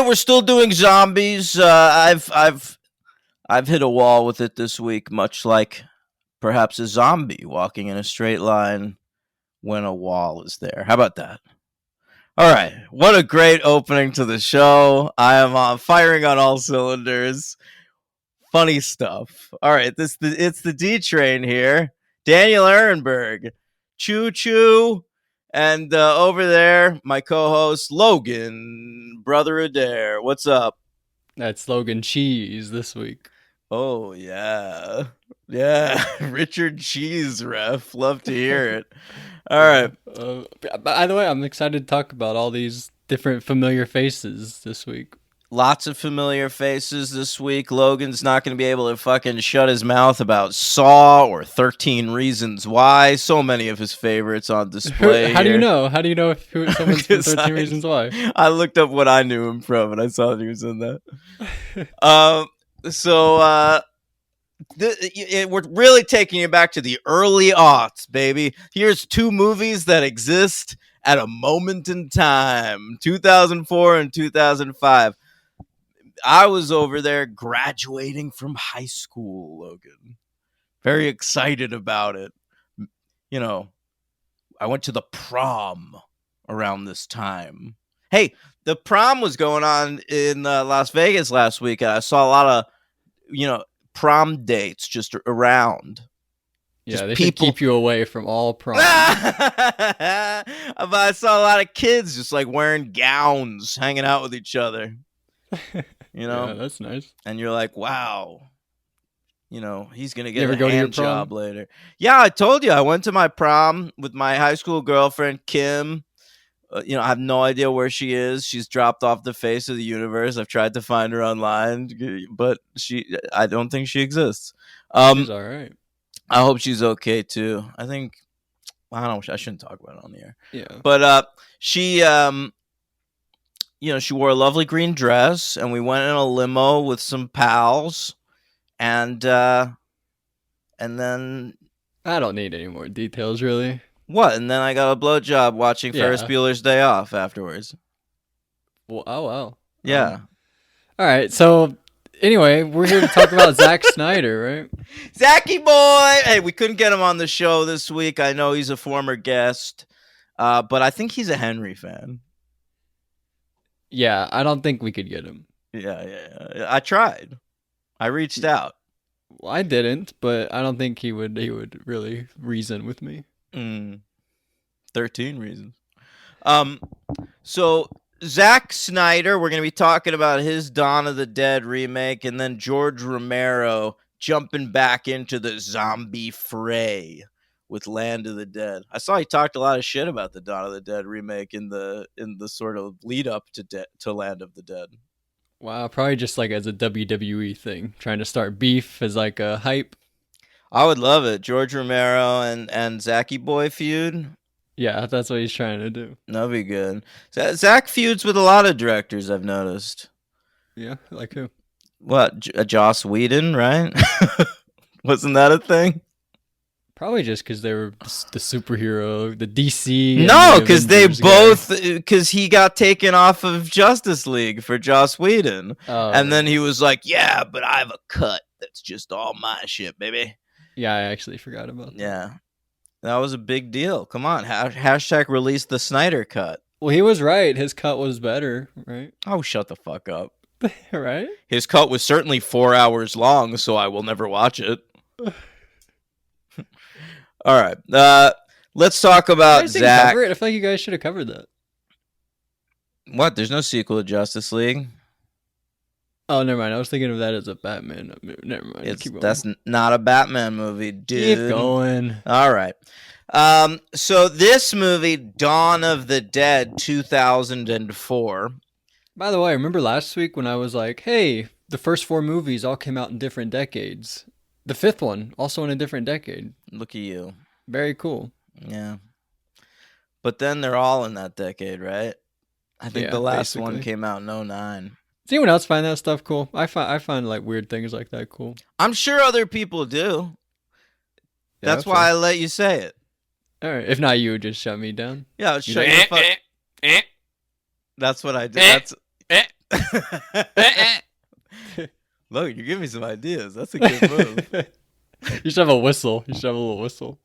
we're still doing zombies. I've hit a wall with it this week, much like perhaps a zombie walking in a straight line when a wall is there. How about that? All right, what a great opening to the show. I am firing on all cylinders. Funny stuff. All right, it's the D train here. Daniel Ehrenberg, Choo Choo, and over there, my co-host Logan, brother Adair. What's up? That's Logan Cheese this week. Oh yeah, yeah. Richard Cheese ref. Love to hear it. All right. By the way, I'm excited to talk about all these different familiar faces this week. Lots of familiar faces this week. Logan's not going to be able to fucking shut his mouth about Saw or 13 Reasons Why. So many of his favorites on display. How do you know? How do you know if someone's from 13 Reasons Why? I looked up what I knew him from, and I saw that he was in that. We're really taking it back to the early aughts, baby. Here's two movies that exist at a moment in time, 2004 and 2005. I was over there graduating from high school, Logan. Very excited about it. You know, I went to the prom around this time. Hey, the prom was going on in Las Vegas last week. And I saw a lot of, prom dates just around. Yeah, just they should keep you away from all prom. But I saw a lot of kids just like wearing gowns, hanging out with each other. Yeah, that's nice. And you're like, wow, he's going to get a hand job later. Yeah, I told you I went to my prom with my high school girlfriend, Kim. I have no idea where she is. She's dropped off the face of the universe. I've tried to find her online, but I don't think she exists. She's all right. I hope she's okay too. I shouldn't talk about it on the air. Yeah. But she she wore a lovely green dress, and we went in a limo with some pals, and then I don't need any more details, really. What? And then I got a blowjob watching Ferris Bueller's Day Off afterwards. Well, oh wow. Yeah. All right. So anyway, we're here to talk about Zack Snyder, right? Zachy boy. Hey, we couldn't get him on the show this week. I know he's a former guest, but I think he's a Henry fan. Yeah, I don't think we could get him. Yeah. I tried. I reached out. Well, I didn't, but I don't think he would really reason with me. 13 reasons. So Zack Snyder, we're going to be talking about his Dawn of the Dead remake, and then George Romero jumping back into the zombie fray with Land of the Dead. I saw he talked a lot of shit about the Dawn of the Dead remake in the sort of lead up to Land of the Dead. Wow, probably just like as a WWE thing, trying to start beef as like a hype. I would love it. George Romero and Zachy Boy feud. Yeah, that's what he's trying to do. That'd be good. Zach feuds with a lot of directors, I've noticed. Yeah, like who? What? Joss Whedon, right? Wasn't that a thing? Probably just because they were the superhero, the DC. No, because because he got taken off of Justice League for Joss Whedon. Oh, and then he was like, yeah, but I have a cut that's just all my shit, baby. Yeah, I actually forgot about that. Yeah. That was a big deal. Come on. Hashtag release the Snyder cut. Well, he was right. His cut was better, right? Oh, shut the fuck up. Right? His cut was certainly 4 hours long, so I will never watch it. All right. Let's talk about Zack. Cover it? I feel like you guys should have covered that. What? There's no sequel to Justice League? Oh, never mind. I was thinking of that as a Batman movie. Never mind. That's not a Batman movie, dude. Keep going. All right. So this movie, Dawn of the Dead, 2004. By the way, remember last week when I was like, hey, the first 4 movies all came out in different decades. The 5th one, also in a different decade. Look at you. Very cool. Yeah. But then they're all in that decade, right? I think the last one came out in 2009. Does anyone else find that stuff cool? I find like weird things like that cool. I'm sure other people do. Yeah, that's why I let you say it. All right. If not, you would just shut me down. Yeah, shut your fuck. That's what I did. Look, you're giving me some ideas. That's a good move. You should have a whistle. You should have a little whistle.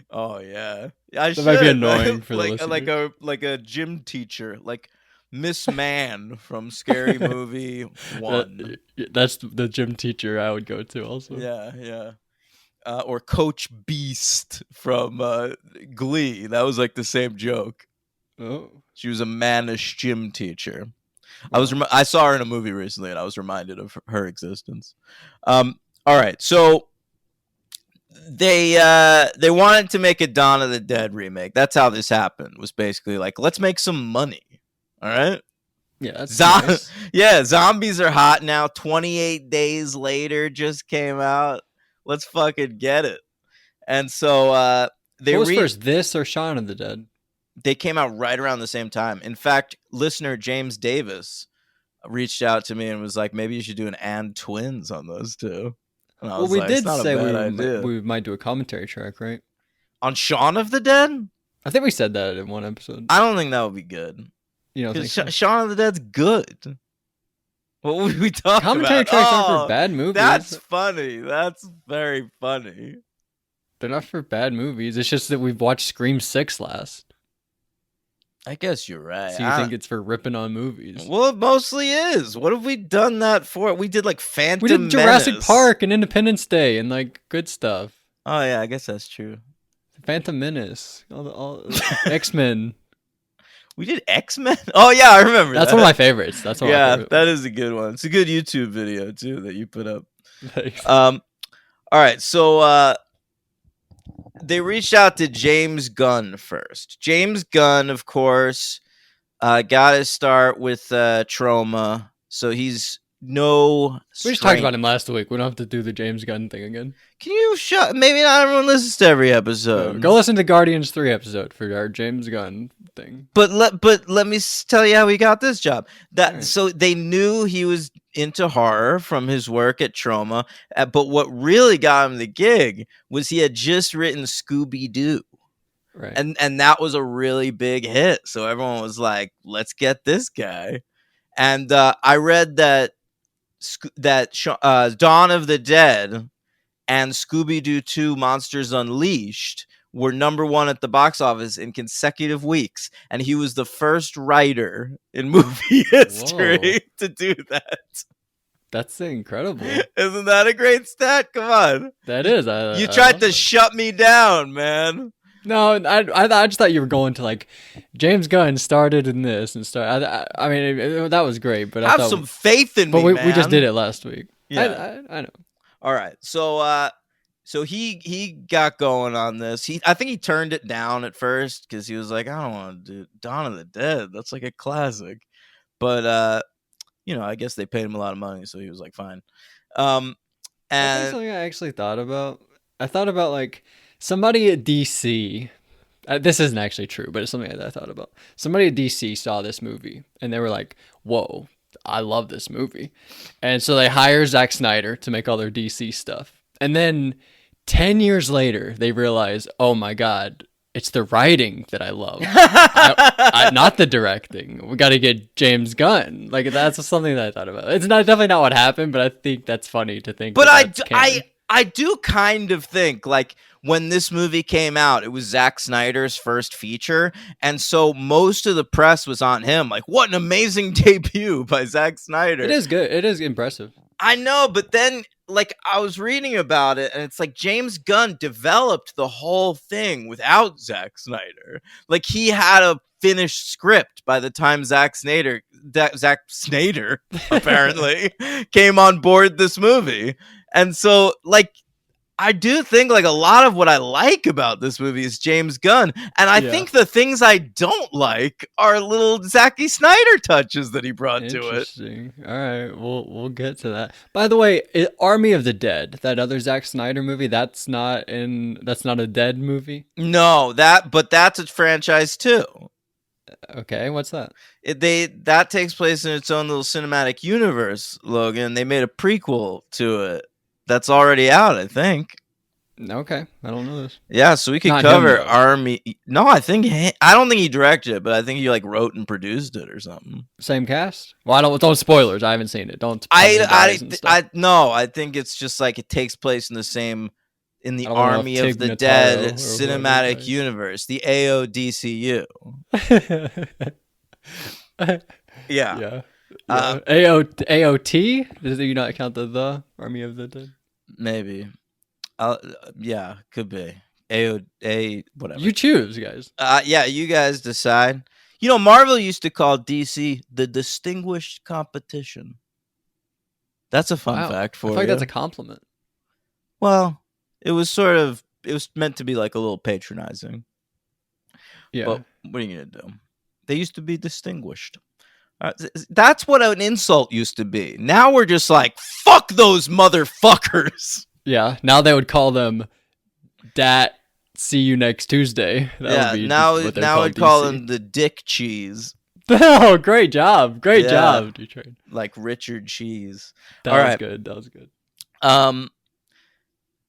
Oh yeah, I That might be should. annoying for the like a gym teacher, like Miss Man from Scary Movie One. That's the gym teacher I would go to also. Yeah, yeah. Or Coach Beast from Glee. That was like the same joke. Oh. She was a mannish gym teacher. I saw her in a movie recently, and I was reminded of her existence. All right, so they wanted to make a Dawn of the Dead remake. That's how this happened. Was basically like, let's make some money. All right. Yeah, that's nice. Yeah, zombies are hot now. 28 Days Later just came out. Let's fucking get it. And so What was first, this or Shaun of the Dead? They came out right around the same time. In fact, listener James Davis reached out to me and was like, maybe you should do an And Twins on those two. And I was we like, did it's not say a bad idea. we might do a commentary track, right? On Shaun of the Dead? I think we said that in one episode. I don't think that would be good. You don't think so? Shaun of the Dead's good. What would we talk Commentary about? tracks aren't for bad movies. That's funny. That's very funny. They're not for bad movies. It's just that we've watched Scream 6 last. I guess you're right. So you think it's for ripping on movies? Well, it mostly is. What have we done that for? We did like Phantom We did Jurassic Menace. Park and Independence Day and like good stuff. Oh yeah, I guess that's true. Phantom Menace, all X-Men. We did X-Men? Oh yeah, I remember That's that. one of my favorites. That's one of my favorite that is a good one. It's a good YouTube video too that you put up. ones. All right, so they reached out to James Gunn first. James Gunn, of course, got his start with Troma, so he's no. We just talked about him last week. We don't have to do the James Gunn thing again. Can you shut? Maybe not everyone listens to every episode. Go listen to Guardians 3 episode for our James Gunn thing. But let me tell you how he got this job. Right. So they knew he was into horror from his work at Troma, but what really got him the gig was he had just written Scooby Doo, Right. and that was a really big hit. So everyone was like, "Let's get this guy." And I read that Dawn of the Dead and Scooby Doo 2: Monsters Unleashed were #1 at the box office in consecutive weeks, and he was the first writer in movie history to do that. That's incredible. Isn't that a great stat? Come on. That is. You tried to shut me down, man. No, I just thought you were going to like James Gunn started in this and I mean, that was great, but have some faith in me, man. We just did it last week. Yeah, I know. All right, so he got going on this. I think he turned it down at first because he was like, I don't want to do Dawn of the Dead. That's like a classic. But I guess they paid him a lot of money, so he was like, fine. And something I actually thought about. I thought about like somebody at DC. This isn't actually true, but it's something that I thought about. Somebody at DC saw this movie and they were like, "Whoa, I love this movie," and so they hire Zack Snyder to make all their DC stuff. And then 10 years later, they realize, oh my God, it's the writing that I love, not the directing. We got to get James Gunn. Like that's something that I thought about. It's definitely not what happened, but I think that's funny to think. But I do kind of think like when this movie came out, it was Zack Snyder's first feature, and so most of the press was on him. Like, what an amazing debut by Zack Snyder! It is good. It is impressive. I know, but then like I was reading about it, and it's like James Gunn developed the whole thing without Zack Snyder. Like he had a finished script by the time Zack Snyder apparently came on board this movie. And so like I do think like a lot of what I like about this movie is James Gunn, and I think the things I don't like are little Zacky Snyder touches that he brought to it. Interesting. All right, we'll get to that. By the way, Army of the Dead, that other Zack Snyder movie, that's not a Dead movie. No, but that's a franchise too. Okay, what's that? That takes place in its own little cinematic universe, Logan. They made a prequel to it that's already out, I think. Okay, I don't know this. Yeah, so we could Not him cover though. Army. No, I don't think he directed it, but I think he like wrote and produced it or something. Same cast. Well, I don't spoilers. I haven't seen it. Don't tell me he dies and stuff. No, I think it's just like it takes place in the same in the I don't want to know if Army of Tig the Dead Notaro or whoever cinematic universe, the AODCU. dies. Yeah. Yeah. Uh, Yeah. AOT? Does you not count the Army of the Dead? maybe. Yeah, could be. Whatever. You choose, guys. Yeah, you guys decide. You know, Marvel used to call DC the distinguished competition. That's a fun Wow. fact I for feel like you. that's a compliment. Well, it was meant to be like a little patronizing. Yeah. But what are you gonna do? They used to be distinguished. That's what an insult used to be. Now we're just like, fuck those motherfuckers. Yeah. Now they would call them Dat. See you next Tuesday. That would be now what now call I'd call DC. them the dick cheese, Oh, great job. Great Yeah. job, Detroit. like Richard Cheese. That All was right. good. That was good.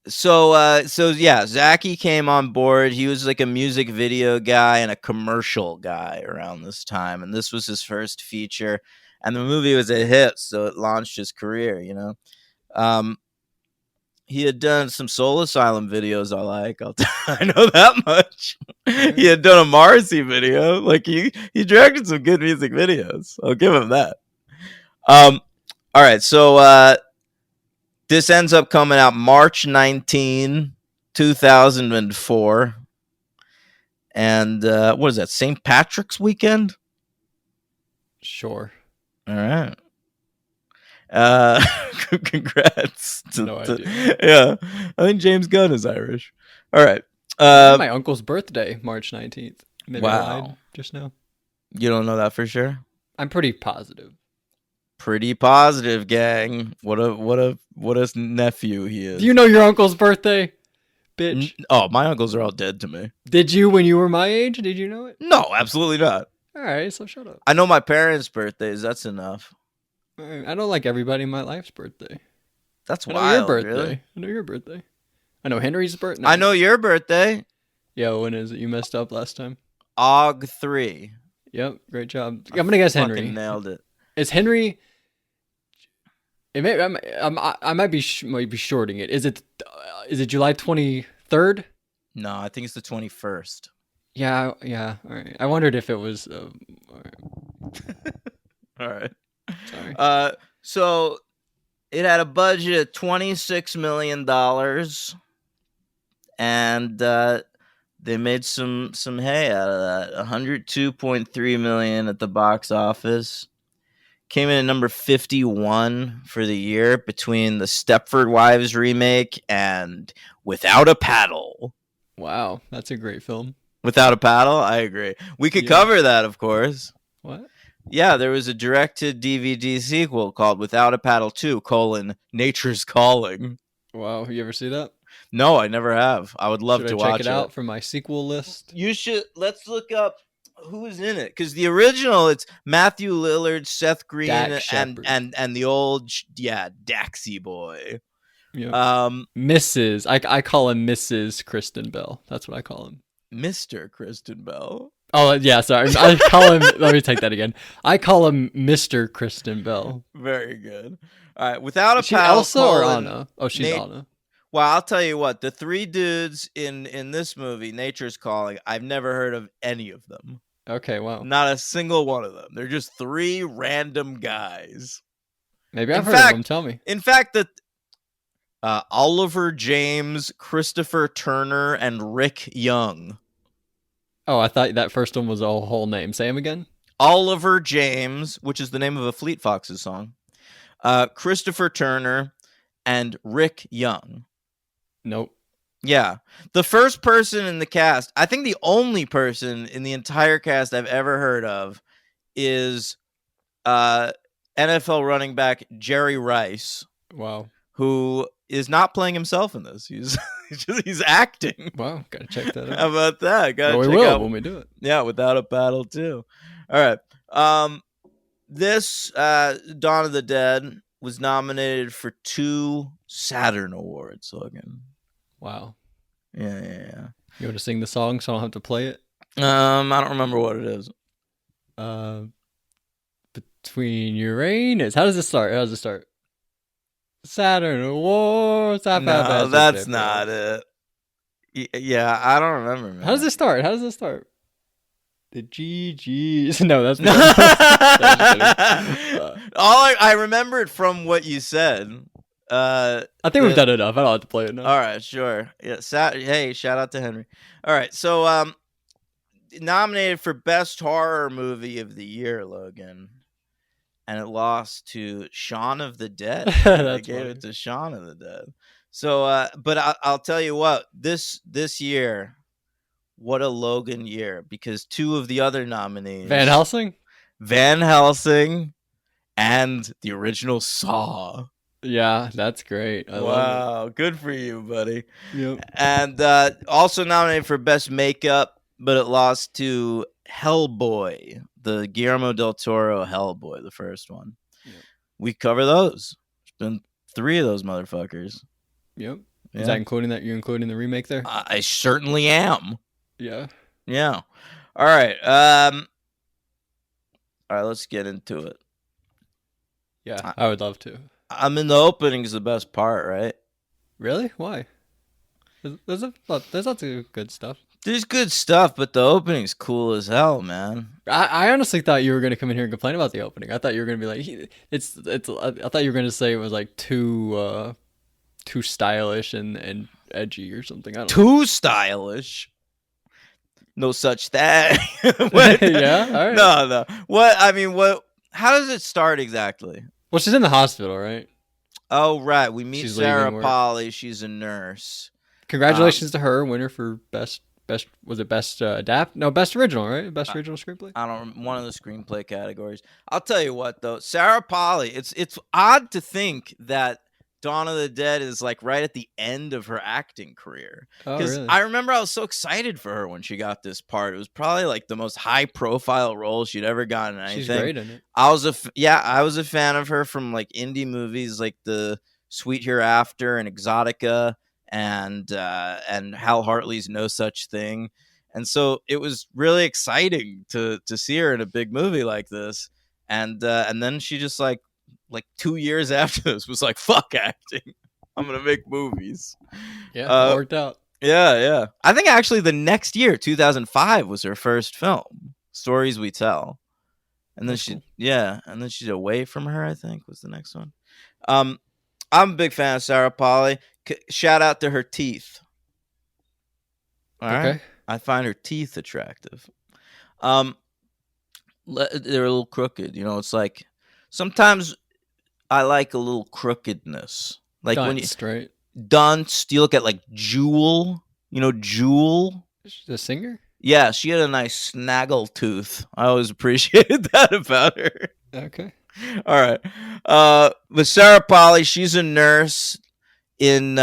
So yeah, Zachy came on board. He was like a music video guy and a commercial guy around this time, and this was his first feature. And the movie was a hit, so it launched his career. You know, he had done some Soul Asylum videos. I know that much. He had done a Morrissey video. Like he directed some good music videos. I'll give him that. All right, so this ends up coming out March 19, 2004. And what is that? St. Patrick's weekend? Sure. All right. Congrats. No idea. Yeah. I think James Gunn is Irish. All right. My uncle's birthday, March 19th. Maybe I Wow. lied just now. You don't know that for sure? I'm pretty positive. Pretty positive, gang. What a nephew he is. Do you know your uncle's birthday? Bitch. Oh, my uncles are all dead to me. Did you when you were my age? Did you know it? No, absolutely not. All right, so shut up. I know my parents' birthdays. That's enough. I don't like everybody in my life's birthday. That's I know wild. your birthday. Really? I know your birthday. I know Henry's birthday. I know your birthday. Yeah, when is it? You messed up last time. Og 3. Yep, great job. I'm gonna guess Fucking Henry. nailed it. Is Henry? It may. I might be shorting it. Is it July 23rd? No, I think it's the 21st. Yeah. All right. I wondered if it was. All right. All right. Sorry. So it had a budget of $26 million, and they made some hay out of that. $102.3 million at the box office. Came in at number 51 for the year between the Stepford Wives remake and Without a Paddle. Wow, that's a great film. Without a Paddle? I agree. We could Yeah. cover that, of course. What? Yeah, there was a direct-to-DVD sequel called Without a Paddle 2, Nature's Calling. Wow, you ever see that? No, I never have. I would love Should to I check watch it out for my sequel list? You should. Let's look up who's in it, because the original, it's Matthew Lillard, Seth Green, Dak Shepard. and the old Daxy boy. Yeah. Mrs. I call him Mrs. Kristen Bell. That's what I call him. Mr. Kristen Bell. Oh yeah, sorry. I call him. Let me take that again. I call him Mr. Kristen Bell. Very good. All right, Without a Is she Paddle. Elsa or Anna? Oh, she's Nate- Anna. Well, I'll tell you what. The three dudes in this movie, Nature's Calling, I've never heard of any of them. Okay, wow. Not a single one of them. They're just three random guys. Maybe I've in heard fact- of him. Tell me. In fact, Oliver James, Christopher Turner, and Rick Young. Oh, I thought that first one was a whole name. Say him again. Oliver James, which is the name of a Fleet Foxes song. Christopher Turner, and Rick Young. Nope. Yeah. The first person in the cast, I think the only person in the entire cast I've ever heard of is NFL running back Jerry Rice, Wow. who is not playing himself in this. He's acting. Wow. Gotta check that How out. about that? Gotta Well, we check will out. when we do it. Yeah, Without a Paddle too. All right. This Dawn of the Dead was nominated for 2 Saturn Awards, Logan. Wow. Yeah. You want to sing the song so I don't have to play it? I don't remember what it is. Uh, Between Uranus. How does it start? How does it start? Saturn Awards. No, that's not it. Yeah, I don't remember, How does man. it start? How does it start? The GGs. No, that's No. because. Uh, I remembered from what you said. I think we've done enough. I don't have to play it now. All right, sure. Yeah. Hey, shout out to Henry. All right, so nominated for best horror movie of the year, Logan, and it lost to Shaun of the Dead. They gave it to Shaun of the Dead. So, but I'll tell you what, this year, what a Logan year, because two of the other nominees, Van Helsing. and the original Saw. Yeah, that's great. I love Wow, good for you, buddy. it. Yep. And also nominated for best makeup, but it lost to Hellboy, the Guillermo del Toro Hellboy, the first one. Yep. We cover those. There's been 3 of those motherfuckers. Yep. Yeah. Is that including that? You're including the remake there? I certainly am. Yeah. Yeah. All right. All right. Let's get into it. Yeah, I would love to. I'm in the opening is the best part, right? Really? Why? There's lots of good stuff. There's good stuff, but the opening's cool as hell, man. I honestly thought you were gonna come in here and complain about the opening. I thought you were gonna be like, it's. I thought you were gonna say it was like too stylish and edgy or something. I don't know. Too stylish. No such thing. What? Yeah. All right. No. What? I mean, what? How does it start exactly? Well, she's in the hospital, right? Oh, right. We meet She's Sarah leaving work. Polly. She's a nurse. Congratulations to her, winner for best. Was it best adapt? No, best original, right? Best original screenplay. I don't. One of the screenplay categories. I'll tell you what, though. Sarah Polly. It's odd to think that Dawn of the Dead is like right at the end of her acting career. Oh, Because really? I remember I was so excited for her when she got this part. It was probably like the most high profile role she'd ever gotten in anything. She's great in it. I was a fan of her from like indie movies like the Sweet Hereafter and Exotica and Hal Hartley's No Such Thing. And so it was really exciting to see her in a big movie like this. And then she just like 2 years after this was like, fuck acting. I'm going to make movies. Yeah, it worked out. Yeah. I think actually the next year, 2005, was her first film, Stories We Tell. And then and then she's Away From Her, I think, was the next one. I'm a big fan of Sarah Polly. Shout out to her teeth. All right. I find her teeth attractive. They're a little crooked. You know, it's like sometimes I like a little crookedness. Like when you straight. Dunst, you look at like Jewel. You know Jewel? She's a singer? Yeah, she had a nice snaggle tooth. I always appreciated that about her. Okay. All right. With Sarah Polly, she's a nurse in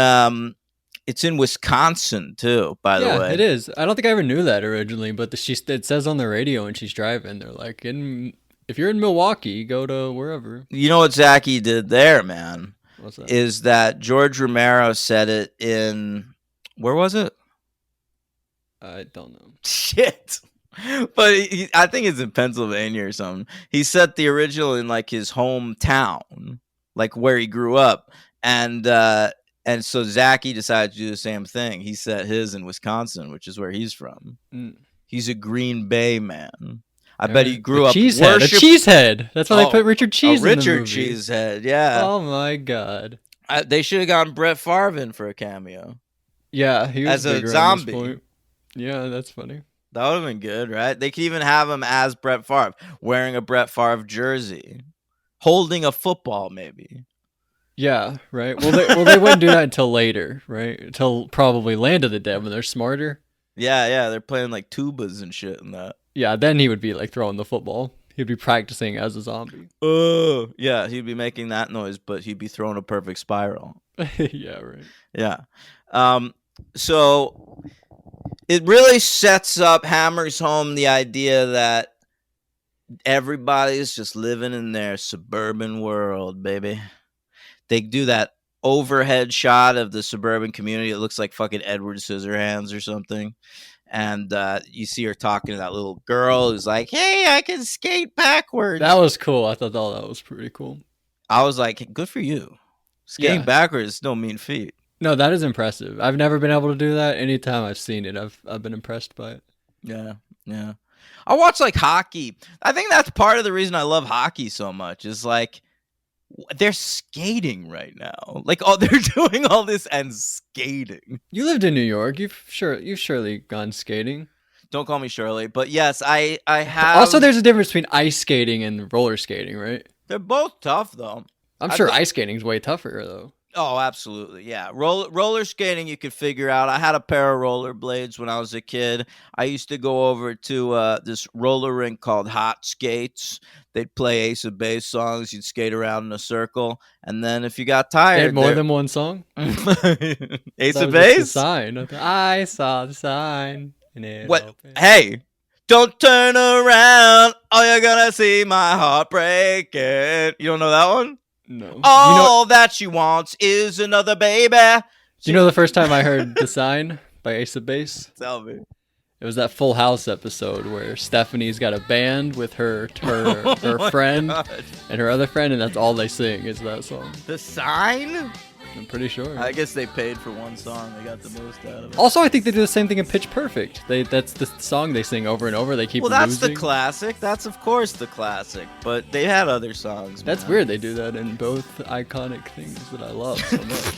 it's in Wisconsin too, by the way. Yeah, it is. I don't think I ever knew that originally, but it says on the radio when she's driving, they're like, if you're in Milwaukee, go to wherever. You know what Zachy did there, man? What's that? Is that George Romero said it in, where was it? I don't know. Shit. But I think it's in Pennsylvania or something. He set the original in like his hometown, like where he grew up. And so Zachy decided to do the same thing. He set his in Wisconsin, which is where he's from. Mm. He's a Green Bay man. I bet he grew up a cheesehead. That's why they put Richard Cheese in the movie. Richard Cheesehead, yeah. Oh my god. They should have gotten Brett Favre in for a cameo. Yeah, he was as a bigger zombie. On this point. Yeah, that's funny. That would have been good, right? They could even have him as Brett Favre, wearing a Brett Favre jersey, holding a football, maybe. Yeah, right. Well, they wouldn't do that until later, right? Until probably Land of the Dead when they're smarter. Yeah, they're playing like tubas and shit in that. Yeah, then he would be like throwing the football. He'd be practicing as a zombie. Oh, yeah, he'd be making that noise, but he'd be throwing a perfect spiral. Yeah, right. Yeah. So it really hammers home the idea that everybody's just living in their suburban world, baby. They do that overhead shot of the suburban community. It looks like fucking Edward Scissorhands or something. And you see her talking to that little girl who's like, "Hey, I can skate backwards." That was cool. I thought that was pretty cool. I was like, "Good for you." Skating Yeah. backwards, no mean feat. No, that is impressive. I've never been able to do that. Anytime I've seen it, I've been impressed by it. Yeah, yeah. I watch like hockey. I think that's part of the reason I love hockey so much. Is like they're skating right now. Like, oh, they're doing all this and skating. You lived in New York. You've surely gone skating. Don't call me Shirley, but yes, I have. Also, there's a difference between ice skating and roller skating, right? They're both tough though. I'm I sure thi- ice skating's way tougher though. Oh, absolutely. Yeah. Roller skating, you could figure out. I had a pair of rollerblades when I was a kid. I used to go over to this roller rink called Hot Skates. They'd play Ace of Base songs. You'd skate around in a circle. And then if you got They tired, had more than one song. Ace That of was just the Base? sign. I saw the sign. And it What? opened. Hey, don't turn around. Oh, you're going to see my heart breaking. You don't know that one? No. All that she wants is another baby. You know the first time I heard the sign by Ace of Base? Tell me. It was that Full House episode where Stephanie's got a band with her Oh my friend God. and her other friend, and that's all they sing is that song. The Sign? I'm pretty sure. I guess they paid for one song. They got the most out of it. Also, I think they do the same thing in Pitch Perfect. That's the song they sing over and over. They keep Well, that's losing. the classic. That's, of course, the classic. But they had other songs. That's man. weird. They do that in both iconic things that I love so much.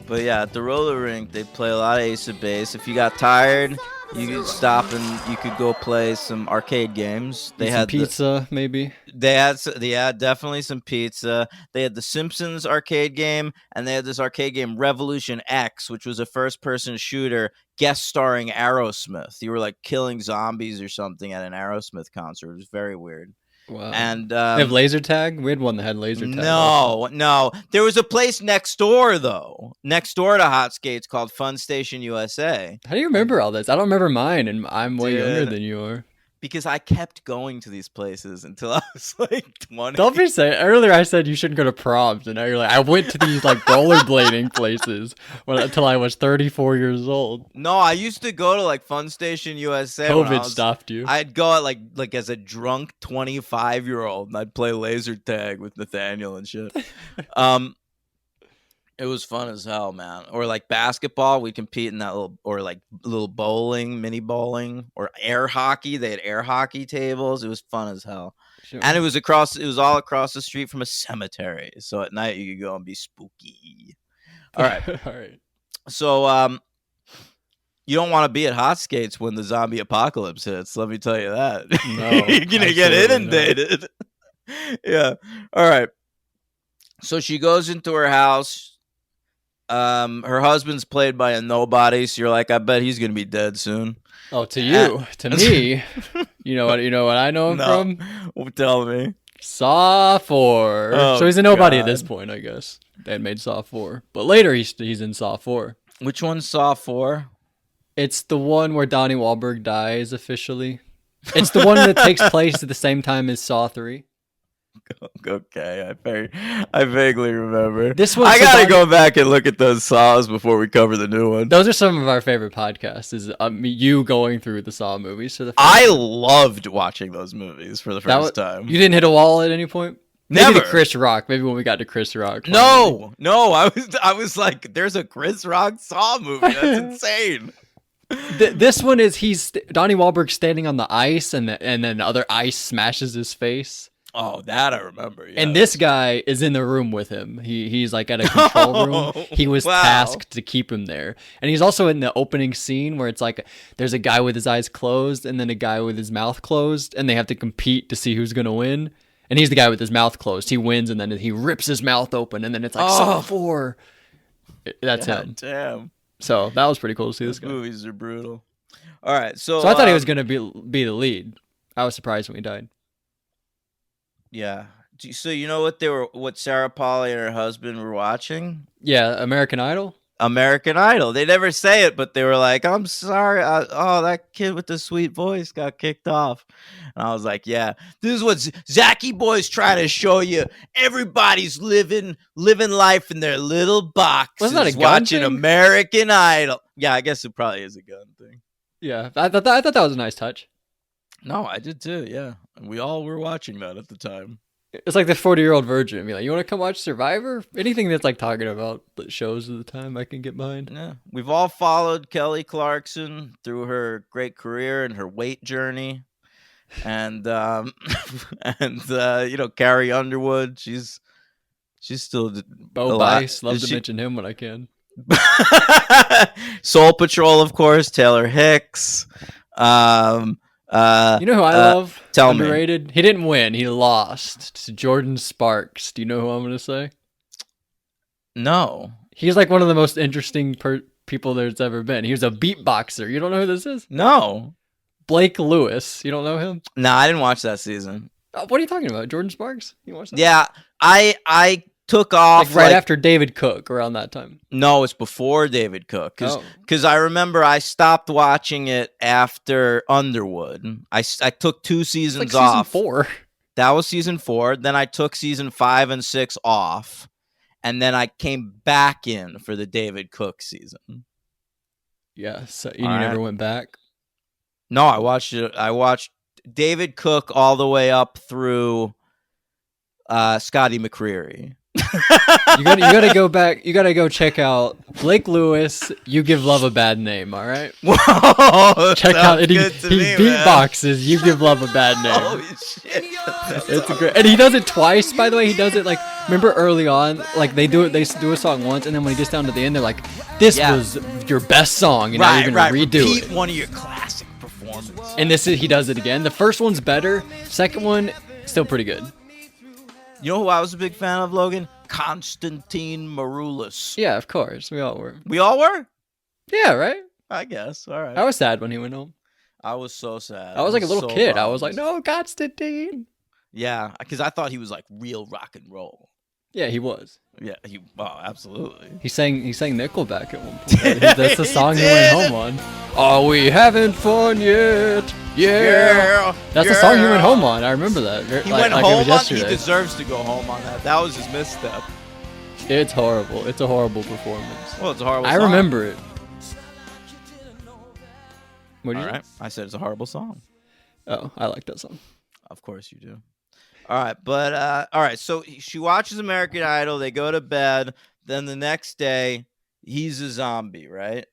But yeah, at the roller rink, they play a lot of Ace of Base. If you got tired, you could stop and you could go play some arcade games. They Eat some had pizza, maybe. They had definitely some pizza. They had the Simpsons arcade game, and they had this arcade game Revolution X, which was a first-person shooter guest starring Aerosmith. You were like killing zombies or something at an Aerosmith concert. It was very weird. Wow. And They have laser tag. We had one that had laser tag. no. There was a place next door though, next door to Hot Skates called Fun Station USA. How do you remember all this? I don't remember mine, and I'm way younger Dude. than you are. Because I kept going to these places until I was like 20. Don't be saying. Earlier, I said you shouldn't go to proms, and now you're like, I went to these like rollerblading places until I was 34 years old. No, I used to go to like Fun Station USA. when I COVID was- stopped you. I'd go at like as a drunk 25-year-old, and I'd play laser tag with Nathaniel and shit. It was fun as hell, man. Or like basketball, we compete in that little bowling, mini bowling, or air hockey. They had air hockey tables. It was fun as hell. Sure. And it was all across the street from a cemetery. So at night you could go and be spooky. All right. all right. So you don't want to be at Hot Skates when the zombie apocalypse hits. Let me tell you that. No, You're gonna get absolutely not. inundated. Yeah. All right. So she goes into her house. Her husband's played by a nobody, so you're like, I bet he's gonna be dead soon. Oh, to you, to me, you know what I know him No. from? Well, tell me. Saw 4. Oh, So he's a nobody at God. this point, I guess. They had made Saw 4, but later he's in Saw 4. Which one Saw 4? It's the one where Donnie Wahlberg dies officially. It's the one that takes place at the same time as Saw 3. Okay, I vaguely remember. This one's I the gotta Donnie- go back and look at those Saws before we cover the new one. Those are some of our favorite podcasts. Is you going through the Saw movies for the first I time. loved watching those movies for the That first wa- time. You didn't hit a wall at any point. Maybe Never. to Chris Rock. Maybe when we got to Chris Rock. No, I was like, there's a Chris Rock Saw movie. That's insane. This one is Donnie Wahlberg standing on the ice, and then other ice smashes his face. Oh, that I remember. Yeah. And this guy is in the room with him. He's like at a control room. He was Wow. tasked to keep him there. And he's also in the opening scene where it's like there's a guy with his eyes closed and then a guy with his mouth closed, and they have to compete to see who's going to win. And he's the guy with his mouth closed. He wins, and then he rips his mouth open, and then it's like Saw 4. That's God him. damn. So that was pretty cool to see this These guy. movies are brutal. All right, so So I thought he was going to be the lead. I was surprised when he died. Yeah. So you know what Sarah Polley and her husband were watching? Yeah, American Idol. American Idol. They never say it, but they were like, "I'm sorry. Oh, that kid with the sweet voice got kicked off." And I was like, "Yeah, this is what Zachy Boy's trying to show you. Everybody's living life in their little boxes, Wasn't that a gun watching thing? American Idol." Yeah, I guess it probably is a gun thing. Yeah, I thought that was a nice touch. No, I did too. Yeah, we all were watching that at the time. It's like the 40-year-old virgin. Be like, you want to come watch Survivor? Anything that's like talking about the shows of the time, I can get behind. Yeah, we've all followed Kelly Clarkson through her great career and her weight journey, and Carrie Underwood. She's still Bo alive. Bice, love to mention him when I can. Soul Patrol, of course. Taylor Hicks. You know who I love? Tell me. Underrated. He didn't win. He lost to Jordan Sparks. Do you know who I'm going to say? No. He's like one of the most interesting people there's ever been. He was a beatboxer. You don't know who this is? No. Blake Lewis. You don't know him? Nah, I didn't watch that season. What are you talking about? Jordan Sparks? You watched that? Yeah, I took off like right after David Cook, around that time. No, it's before David Cook. Because I remember I stopped watching it after Underwood. I took 2 seasons off. Season 4. That was season 4. Then I took season 5 and 6 off. And then I came back in for the David Cook season. Yeah, so you never went back? No, I watched it. I watched David Cook all the way up through Scotty McCreery. you gotta go back. You gotta go check out Blake Lewis. You Give Love a Bad Name. All right. Whoa, check out. And he me, beatboxes. You Give Love a Bad Name. Holy shit! It's great, and he does it twice. By the way, he does it like. Remember early on, like they do it. They do a song once, and then when he gets down to the end, they're like, "This was your best song, and now you're gonna redo Repeat it." one of your classic performances. And he does it again. The first one's better. Second one, still pretty good. You know who I was a big fan of, Logan? Constantine Maroulis. Yeah, of course. We all were. We all were? Yeah, right? I guess. All right. I was sad when he went home. I was so sad. I was like a little kid. bummed. I was like, no, Constantine. Yeah, because I thought he was like real rock and roll. Yeah, he was. Yeah, absolutely. He sang Nickelback at one point. That's the song he went home on. Are we having fun yet? Yeah. That's the song he went home on. I remember that. He went home on. He deserves to go home on that. That was his misstep. It's horrible. It's a horrible performance. Well, it's a horrible. I song. remember it. All right. I said it's a horrible song. Oh, I like that song. Of course you do. All right, but all right. So she watches American Idol. They go to bed. Then the next day, he's a zombie, right?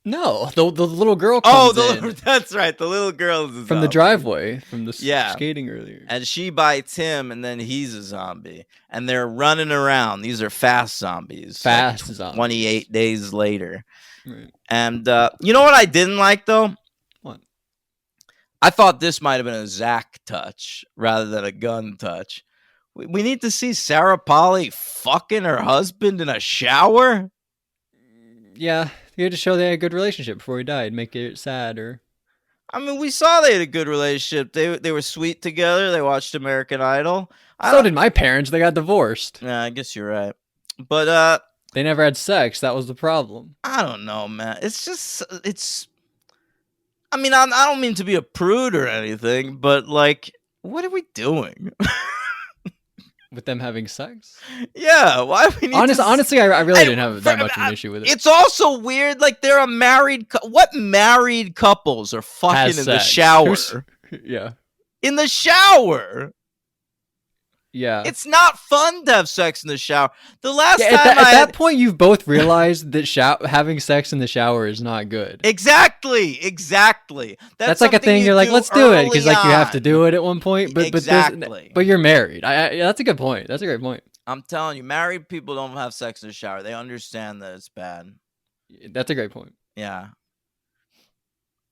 No, the little girl comes in. That's right. The little girl is a from the driveway, from the skating earlier. And she bites him, and then he's a zombie. And they're running around. These are fast zombies. Zombies. 28 days later. Right. And you know what I didn't like, though? What? I thought this might have been a Zach touch rather than a gun touch. We need to see Sarah Polley fucking her husband in a shower? Yeah, you had to show they had a good relationship before he died. Make it sad, or I mean, we saw they had a good relationship. They were sweet together. They watched American Idol. So did my parents. They got divorced. Yeah, I guess you're right. But they never had sex. That was the problem. I don't know, man. I mean, I don't mean to be a prude or anything, but like, what are we doing? With them having sex? Yeah, why we need honestly, I really didn't have that much of an issue with it. It's also weird, like they're a married what married couples are fucking in the shower? Yeah. In the shower. Yeah. It's not fun to have sex in the shower. The last time at that point, you've both realized that having sex in the shower is not good. Exactly. That's like a thing. You're like, let's do it because like you have to do it at one point. But but you're married. That's a good point. That's a great point. I'm telling you, married people don't have sex in the shower. They understand that it's bad. That's a great point. Yeah.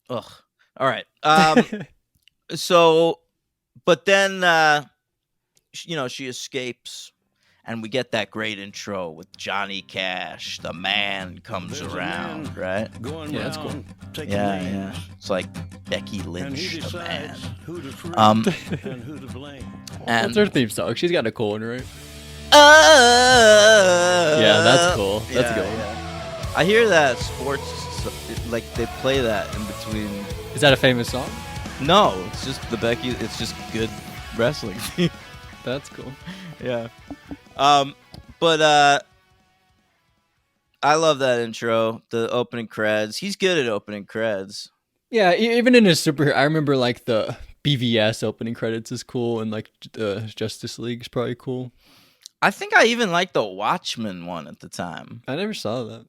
Ugh. All right. So, but then. She escapes, and we get that great intro with Johnny Cash. The man comes around, right? Yeah, that's cool. Yeah. It's like Becky Lynch, the man. And what's her theme song? She's got a cool one, right? Yeah, that's cool. That's a good one. I hear that sports, like they play that in between. Is that a famous song? No, it's just the Becky. It's just good wrestling. That's cool. Yeah. But I love that intro. The opening creds. He's good at opening creds. Yeah, even in his superhero, I remember like the BVS opening credits is cool, and like Justice League is probably cool. I think I even liked the Watchmen one at the time. I never saw that.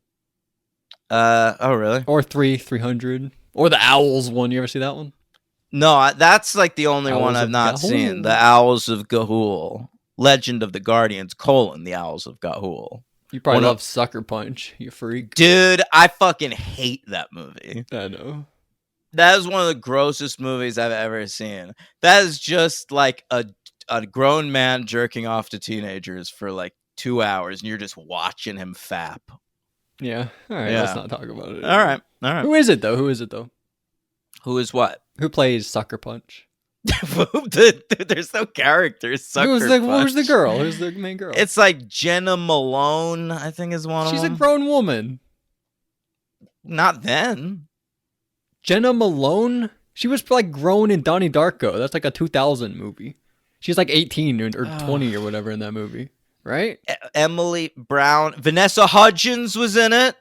Oh really? Or 300, or the Owls one. You ever see that one? No, that's like the only Owls one I've of not Ga'Hoole. seen. The Owls of Ga'Hoole. Legend of the Guardians, the Owls of Ga'Hoole. You probably One of- love Sucker Punch, you freak. Dude, I fucking hate that movie. I know. That is one of the grossest movies I've ever seen. That is just like a grown man jerking off to teenagers for like 2 hours, and you're just watching him fap. Yeah. All right. Yeah. Let's not talk about it. All right. Who is it though? Who is what? Who plays Sucker Punch? There's no characters. Who's the girl? Who's the main girl? It's like Jenna Malone, I think is one She's of a them. grown woman. Not then. Jenna Malone? She was like grown in Donnie Darko. That's like a 2000 movie. She's like 18 or 20 or whatever in that movie, right? Emily Brown. Vanessa Hudgens was in it.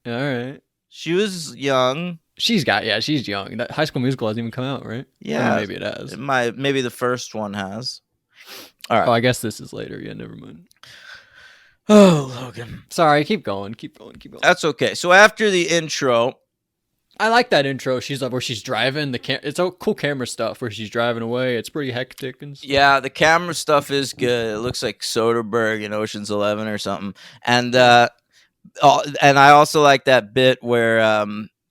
All right. She was young. She's young. That High School Musical hasn't even come out, right? Yeah. Or maybe it has. Maybe the first one has. All right. Oh, I guess this is later. Yeah, never mind. Oh, Logan. Sorry, keep going. That's okay. So after the intro, I like that intro. She's like where she's driving it's all cool camera stuff where she's driving away. It's pretty hectic and stuff. yeah, the camera stuff is good. It looks like Soderbergh in Ocean's 11 or something. And I also like that bit where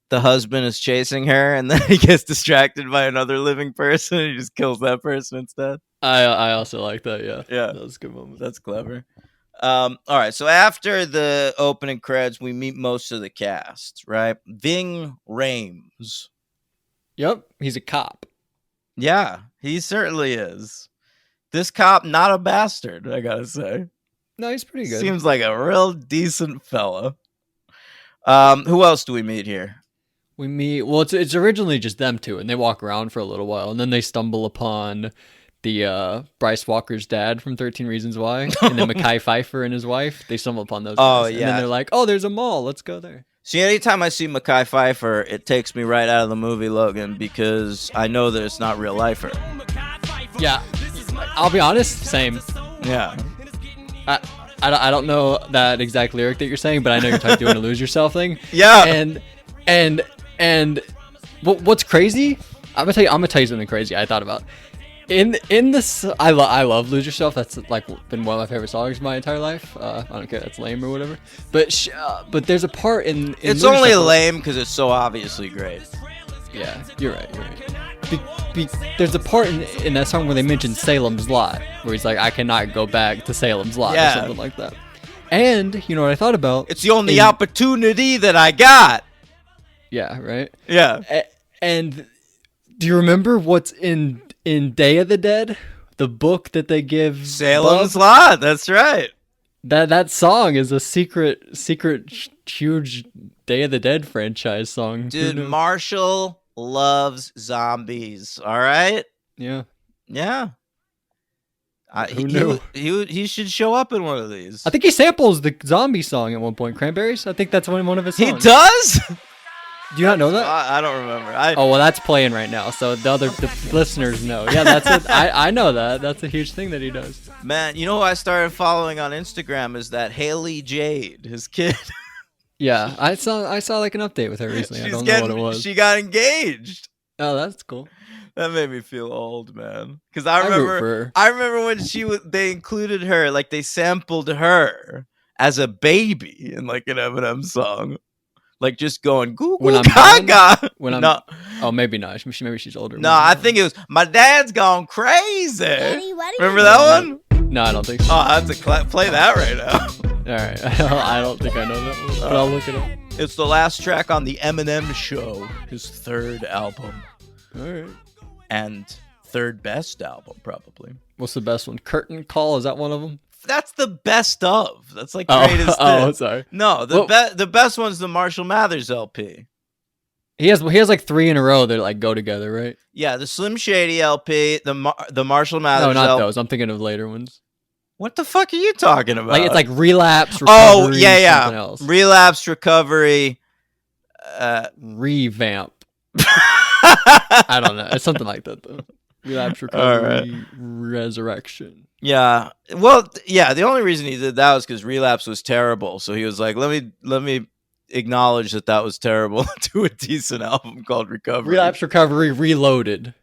the husband is chasing her and then he gets distracted by another living person and he just kills that person instead. I also like that. Yeah, Yeah. that was a good moment. That's clever. All right, so after the opening credits, we meet most of the cast, right? Ving Rhames. Yep, he's a cop. Yeah, he certainly is. This cop, not a bastard, I gotta say. No, he's pretty good. Seems like a real decent fella. Who else do we meet here? We meet. Well, it's originally just them two, and they walk around for a little while, and then they stumble upon the Bryce Walker's dad from 13 Reasons Why, and then Mekhi Phifer and his wife. They stumble upon those. Oh, guys. yeah. And then they're like, "Oh, there's a mall. Let's go there." See, anytime I see Mekhi Phifer, it takes me right out of the movie, Logan, because I know that it's not real lifer. Yeah, I'll be honest. Same. Yeah. I don't know that exact lyric that you're saying, but I know you're doing a lose yourself thing. Yeah. And what's crazy? I'm gonna tell you something crazy I thought about. In this, I love Lose Yourself. That's like been one of my favorite songs my entire life. I don't care, that's lame or whatever. But there's a part in It's Lose only Yourself- lame because it's so obviously great. Yeah, you're right. There's a part in that song where they mention Salem's Lot, where he's like, "I cannot go back to Salem's Lot," Yeah. or something like that. And you know what I thought about? It's the only opportunity that I got. Yeah, right. Yeah. And do you remember what's in Day of the Dead, the book that they give Salem's Bub? Lot. That's right. That song is a secret huge Day of the Dead franchise song. Who Dude, knew? Marshall loves zombies. All right. Yeah. Yeah. Who knew? He should show up in one of these. I think he samples the zombie song at one point. Cranberries. I think that's one of his songs. He does? Do you not know that? I don't remember. Oh well, that's playing right now, so the listeners know. Yeah, that's it. I know that. That's a huge thing that he does. Man, you know who I started following on Instagram is that Haley Jade, his kid. Yeah, I saw like an update with her recently. I don't know what it was. She got engaged. Oh, that's cool. That made me feel old, man. Because I root for her. I remember when they included her, like they sampled her as a baby in like an Eminem song. Like just going goo When goo I'm gaga. When I'm no, oh maybe not. Maybe she's older. no, I think it was my dad's gone crazy. Daddy, what are Remember you that doing? one? No, I don't think so. Oh, I have to play that right now. All right, I don't think I know that one, but I'll look it up. It's the last track on the Eminem Show, his third album All right. and third best album, probably. What's the best one? Curtain Call, is that one of them? That's the best of. That's like Oh, greatest oh, hits. sorry. No, the best one's the Marshall Mathers LP. He has like 3 in a row that like go together, right? Yeah, the Slim Shady LP, the Marshall Mathers. No, not those. I'm thinking of later ones. What the fuck are you talking about? Like it's like relapse, recovery, oh yeah, something else. Relapse, recovery, Revamp. I don't know. It's something like that though. Relapse, recovery, resurrection. Yeah. Well, yeah. The only reason he did that was because Relapse was terrible. So he was like, let me acknowledge that was terrible to a decent album called Recovery. Relapse, recovery, reloaded.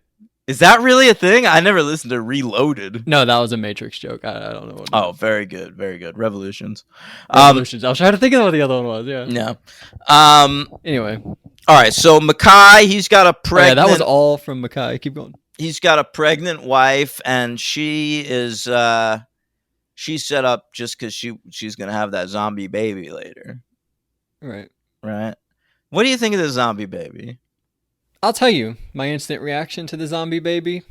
Is that really a thing? I never listened to Reloaded. No, that was a Matrix joke. I don't know what. Oh, very good, very good. Revolutions. Revolutions. I was trying to think of what the other one was. Yeah. Yeah. Anyway. All right. So Mackay, he's got a pregnant. That was all from Mackay. Keep going. He's got a pregnant wife, and she is she's set up just because she's gonna have that zombie baby later. Right. What do you think of the zombie baby? I'll tell you my instant reaction to the zombie baby.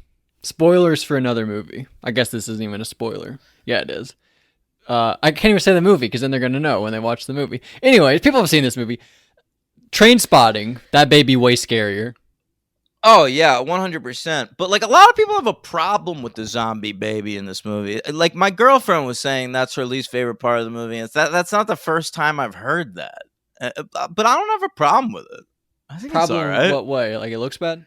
Spoilers for another movie. I guess this isn't even a spoiler. Yeah, it is. I can't even say the movie because then they're going to know when they watch the movie. Anyway, people have seen this movie. Train Spotting, that baby way scarier. Oh, yeah, 100%. But, like, a lot of people have a problem with the zombie baby in this movie. Like, my girlfriend was saying that's her least favorite part of the movie. And that's not the first time I've heard that. But I don't have a problem with it. I think Problem it's all right. What way? Like, it looks bad?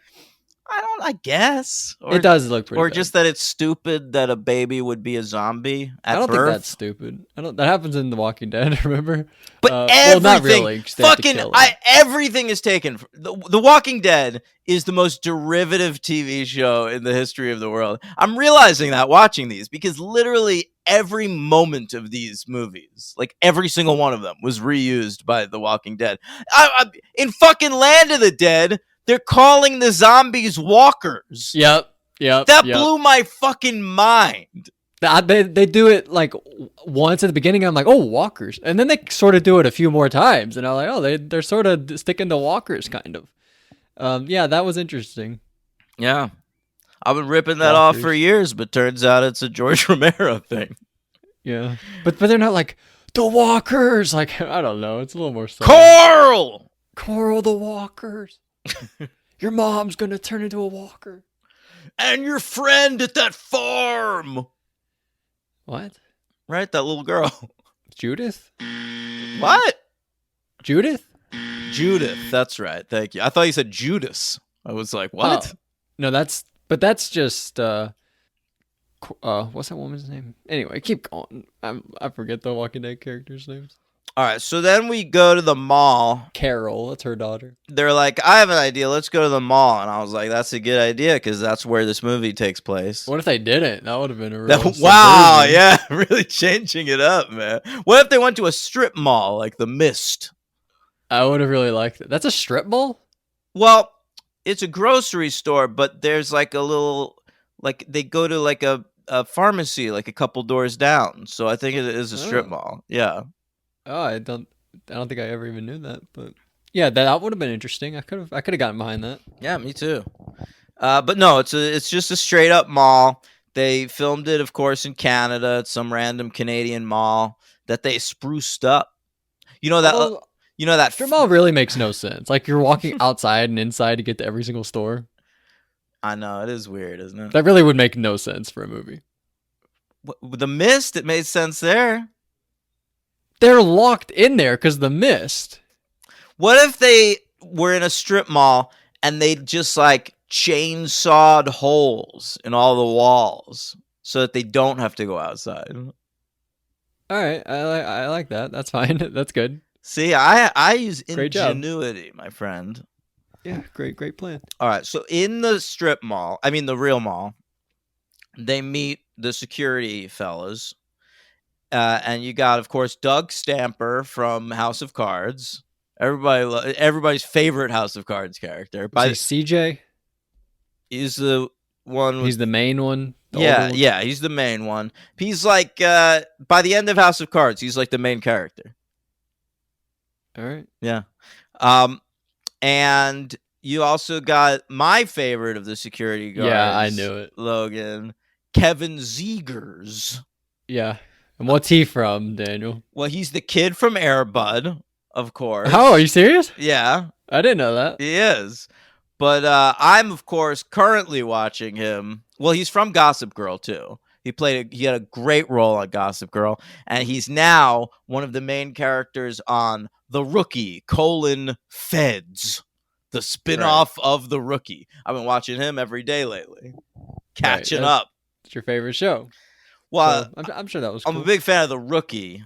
I guess. It does look pretty Or bad. just that it's stupid that a baby would be a zombie at I don't birth. think that's stupid. That happens in The Walking Dead, remember? But everything, well, not really. Fucking, everything is taken. The Walking Dead is the most derivative TV show in the history of the world. I'm realizing that watching these because literally every moment of these movies, like every single one of them, was reused by The Walking Dead. In fucking Land of the Dead, they're calling the zombies walkers. Yep. That blew my fucking mind. They do it like once at the beginning. I'm like, oh, walkers, and then they sort of do it a few more times, and I'm like, oh, they're sort of sticking to walkers, kind of. Yeah, that was interesting. Yeah, I've been ripping that off for years, but turns out it's a George Romero thing. Yeah, but they're not like the walkers. Like I don't know, it's a little more subtle. Coral the walkers. Your mom's gonna turn into a walker. And your friend at that farm. What? Right, that little girl. Judith? What? Judith, that's right. Thank you. I thought you said Judas. I was like, what? Oh. No, that's just what's that woman's name? Anyway, keep going. I forget the Walking Dead characters' names. All right, so then we go to the mall. Carol, that's her daughter. They're like, I have an idea. Let's go to the mall. And I was like, that's a good idea because that's where this movie takes place. What if they didn't? That would have been a real wow, yeah, really changing it up, man. What if they went to a strip mall like The Mist? I would have really liked it. That's a strip mall? Well, it's a grocery store, but there's like a little, like they go to like a pharmacy like a couple doors down. So I think it is a strip mall. Yeah. Oh, I don't think I ever even knew that, but yeah, that would have been interesting. I could have gotten behind that. Yeah, me too. But no, it's just a straight up mall. They filmed it, of course, in Canada at some random Canadian mall that they spruced up. You know that strip mall really makes no sense. Like you're walking outside and inside to get to every single store. I know, it is weird, isn't it? That really would make no sense for a movie. The Mist, it made sense there. They're locked in there because the mist. What if they were in a strip mall and they just like chainsawed holes in all the walls so that they don't have to go outside? All right, I like that. That's fine. That's good. See, I use ingenuity, my friend. Yeah, great plan. All right, so in the strip mall, I mean the real mall, they meet the security fellas. And you got, of course, Doug Stamper from House of Cards. Everybody's favorite House of Cards character. CJ? He's the one. He's the main one. Yeah, he's the main one. He's like by the end of House of Cards, he's like the main character. All right. Yeah. And you also got my favorite of the security guards. Yeah, I knew it. Logan, Kevin Zegers. Yeah. And what's he from, Daniel? Well, he's the kid from Air Bud, of course. Oh, are you serious? Yeah, I didn't know that. he is. But I'm, of course, currently watching him. Well, he's from Gossip Girl, too. He had a great role on Gossip Girl, and he's now one of the main characters on The Rookie, Feds, the spinoff of The Rookie. I've been watching him every day lately. Catching up. It's your favorite show. Well, so I'm sure that was cool. I'm a big fan of The Rookie.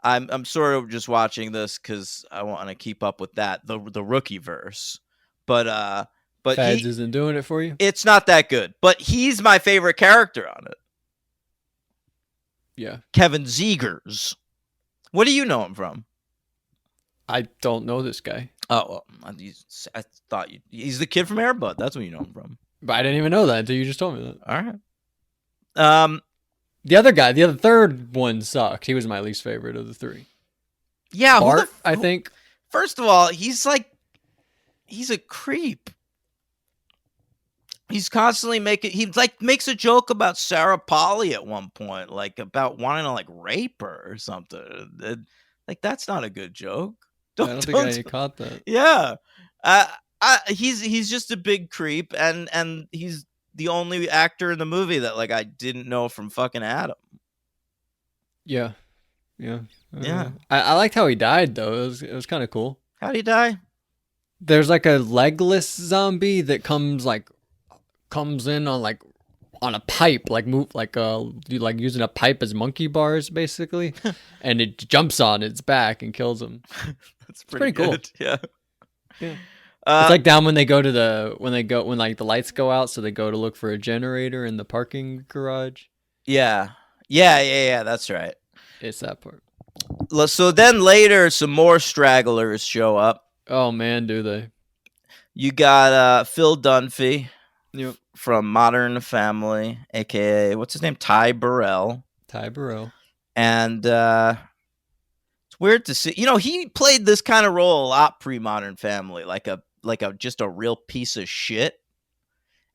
I'm sort of just watching this because I want to keep up with that, the Rookie verse. But Feds isn't doing it for you? It's not that good. But he's my favorite character on it. Yeah. Kevin Zegers. What do you know him from? I don't know this guy. Oh, well, I thought he's the kid from Air Bud. That's what you know him from. But I didn't even know that until you just told me that. All right. The other guy, the third one sucked. He was my least favorite of the three. Yeah, Bart, I think. First of all, he's a creep. He's constantly makes a joke about Sarah Polly at one point, like about wanting to rape her or something. Like that's not a good joke. I don't think I caught that. Yeah, he's just a big creep, and he's the only actor in the movie that I didn't know from fucking Adam. Yeah. Yeah. I liked how he died though. It was kind of cool. How'd he die? There's a legless zombie that comes in on a pipe, using a pipe as monkey bars basically, and it jumps on its back and kills him. That's pretty cool. Yeah. It's down when the lights go out, so they go to look for a generator in the parking garage. Yeah. That's right. It's that part. So then later, some more stragglers show up. Oh man, do they? You got Phil Dunphy Yep. from Modern Family, aka what's his name, Ty Burrell. And it's weird to see. He played this kind of role a lot pre-Modern Family, like a just a real piece of shit.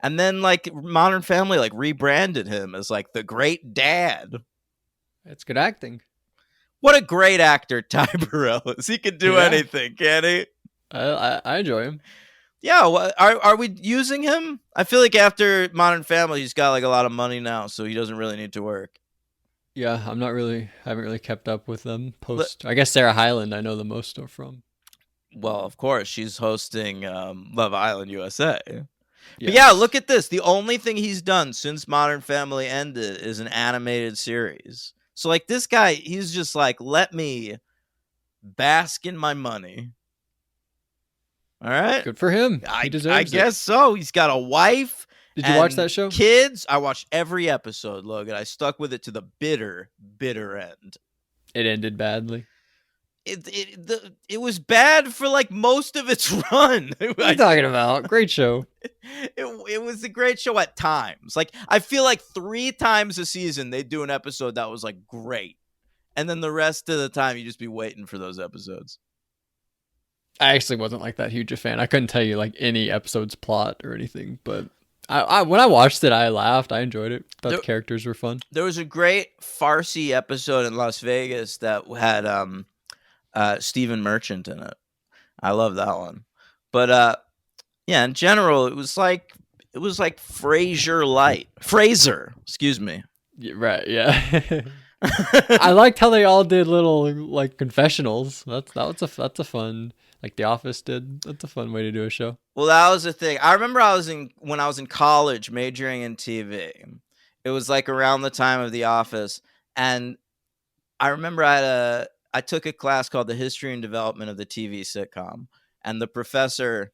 And then Modern Family rebranded him as the great dad. It's good acting. What a great actor Ty Burrell is. He can do anything, can't he? I enjoy him. Yeah, are we using him? I feel like after Modern Family, he's got a lot of money now, so he doesn't really need to work. Yeah, haven't really kept up with them post. I guess Sarah Hyland I know the most from. Well, of course, she's hosting Love Island USA. Yes. But yeah, look at this. The only thing he's done since Modern Family ended is an animated series. So this guy, he's just let me bask in my money. All right. Good for him. He deserves I guess so. He's got a wife. Did you watch that show? Kids. I watched every episode, Logan. I stuck with it to the bitter end. It ended badly. It was bad for most of its run. What are you talking about? Great show. It was a great show at times. I feel 3 times a season they do an episode that was great. And then the rest of the time you just be waiting for those episodes. I actually wasn't that huge a fan. I couldn't tell you any episode's plot or anything, but I when I watched it, I laughed. I enjoyed it. Thought the characters were fun. There was a great Farsi episode in Las Vegas that had Stephen Merchant in it. I love that one. But yeah, in general, it was like Frasier, excuse me. Yeah, right, yeah. I liked how they all did little confessionals. That's a fun, The Office did. That's a fun way to do a show. Well, that was the thing. I remember when I was in college majoring in TV. It was around the time of The Office, and I remember I took a class called The History and Development of the TV Sitcom, and the professor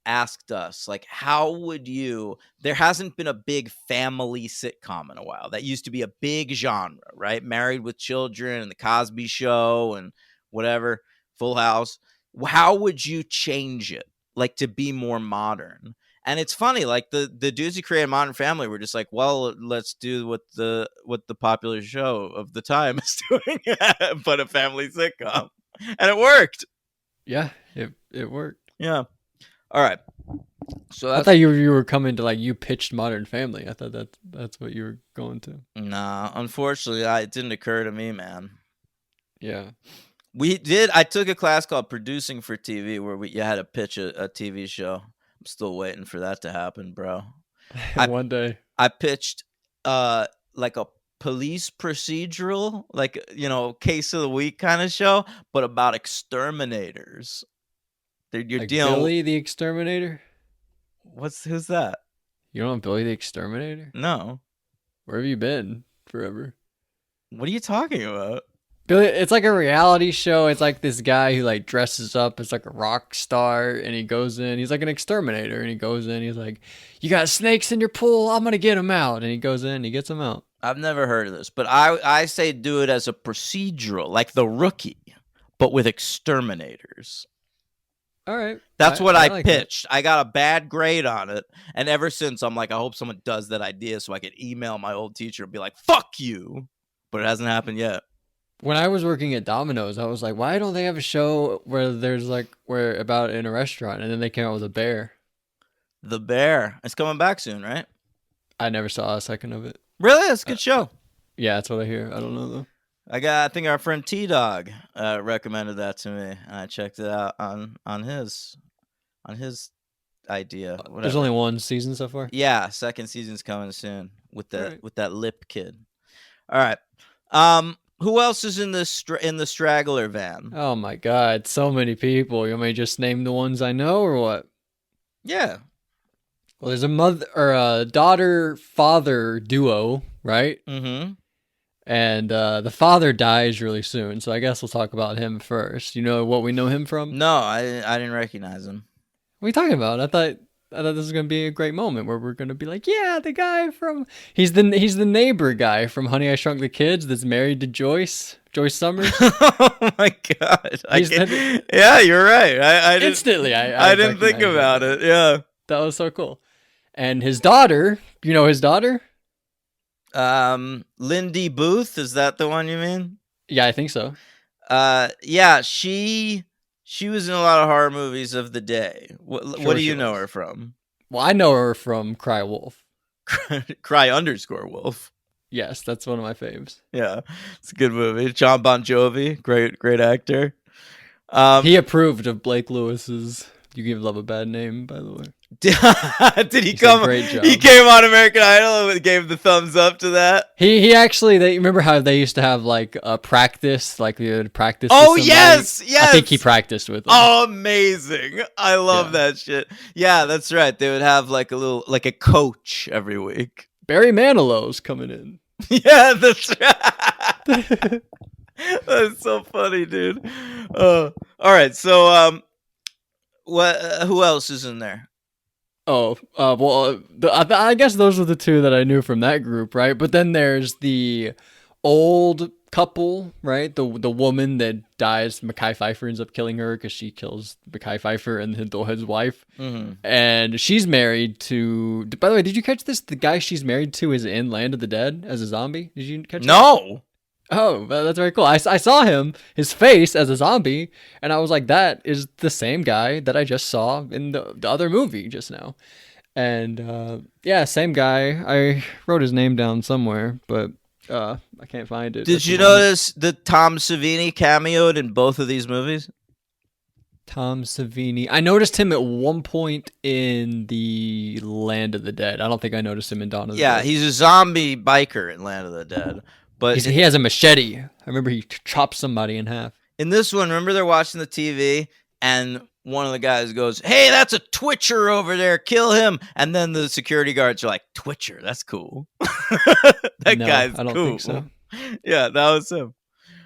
asked us how would you, there hasn't been a big family sitcom in a while. That used to be a big genre, right? Married with Children and The Cosby Show and whatever, Full House. How would you change it to be more modern? And it's funny, the dudes who created Modern Family were just well, let's do what the popular show of the time is doing, but a family sitcom, and it worked. Yeah, it worked. Yeah. All right. So I that's thought you were coming to like you pitched Modern Family. I thought that's what you were going to. nah. Unfortunately, it didn't occur to me, man. Yeah. We did. I took a class called Producing for TV, where you had to pitch a TV show. I'm still waiting for that to happen, bro. I One day. I pitched like a police procedural, like case of the week kind of show, but about exterminators. You're Like dealing. Billy the Exterminator? Who's that? You don't know Billy the Exterminator? No. Where have you been forever? What are you talking about? Billy, it's like a reality show. It's like this guy who like dresses up as like a rock star and he goes in. He's like an exterminator and he goes in. He's like, "You got snakes in your pool? I'm gonna get them out." And he goes in. He gets them out. I've never heard of this, but I say do it as a procedural, like The Rookie, but with exterminators. All right. That's what I like that. pitched. I got a bad grade on it, and ever since I'm like, I hope someone does that idea so I could email my old teacher and be like, "Fuck you," but it hasn't happened yet. When I was working at Domino's, I was like, why don't they have a show where there's like where about in a restaurant, and then they came out with a bear. The Bear. It's coming back soon, right? I never saw a second of it. Really? That's a good show. Yeah, that's what I hear. I don't know though. I think our friend T Dog recommended that to me, and I checked it out on his idea. There's Whatever. only one season so far. Yeah, second season's coming soon with the Alright. with that lip kid. All right. Who else is in the straggler van? Oh my god, so many people. You want me to just name the ones I know or what? Yeah. Well, there's a mother or a daughter-father duo, right? Mm-hmm. And the father dies really soon, so I guess we'll talk about him first. You know what we know him from? No, I didn't recognize him. What are you talking about? I thought this was gonna be a great moment where we're gonna be like, yeah, the guy from he's the neighbor guy from Honey I Shrunk the Kids that's married to Joyce Summers. Oh my god! Yeah, you're right. I didn't, Instantly, I didn't think recognized about it. Yeah. That was so cool. And his daughter, you know his daughter? Lindy Booth, is that the one you mean? Yeah, I think so. Yeah, she was in a lot of horror movies of the day. What do you know her from? Well, I know her from Cry Wolf. Cry_Wolf. Yes, that's one of my faves. Yeah, it's a good movie. John Bon Jovi, great actor. He approved of Blake Lewis's "You Give Love a Bad Name," by the way. Did he come? Great job. He came on American Idol and gave the thumbs up to that. He actually, they remember how they used to have like a practice, like they would practice. Oh with yes. I think he practiced with them. Oh, amazing! I love that shit. Yeah, that's right. They would have like a coach every week. Barry Manilow's coming in. Yeah, that's right. That's so funny, dude. All right, so who else is in there? Oh, well, I guess those are the two that I knew from that group, right? But then there's the old couple, right? The woman that dies, Mekhi Phifer ends up killing her because she kills Mekhi Phifer and his wife. Mm-hmm. And she's married to, by the way, did you catch this? The guy she's married to is in Land of the Dead as a zombie. Did you catch that? No. Oh, that's very cool. I saw his face as a zombie, and I was like, that is the same guy that I just saw in the other movie just now. And yeah, same guy. I wrote his name down somewhere, but I can't find it. Did you notice that Tom Savini cameoed in both of these movies? Tom Savini. I noticed him at one point in the Land of the Dead. I don't think I noticed him in Dawn of the Dead. Yeah, he's a zombie biker in Land of the Dead. But he has a machete. I remember he chops somebody in half. In this one, remember they're watching the TV and one of the guys goes, "Hey, that's a Twitcher over there. Kill him." And then the security guards are like, "Twitcher, that's cool." That guy's cool. I don't think so. Yeah, that was him.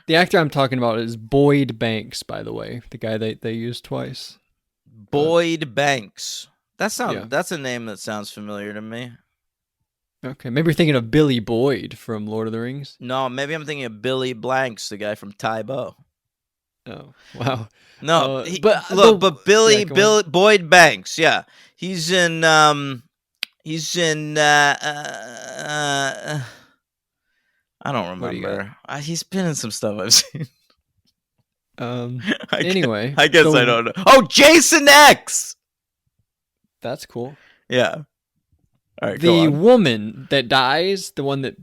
The actor I'm talking about is Boyd Banks, by the way. The guy they used twice. Boyd Banks. That's a name that sounds familiar to me. Okay, maybe you're thinking of Billy Boyd from Lord of the Rings. No, maybe I'm thinking of Billy Blanks, the guy from Tybo. Oh, wow. No, but Boyd Banks, yeah, he's in I don't remember. He's been in some stuff I've seen. Anyway, I guess I don't know. Oh, Jason X. That's cool. Yeah. All right, go The on. woman that dies, the one that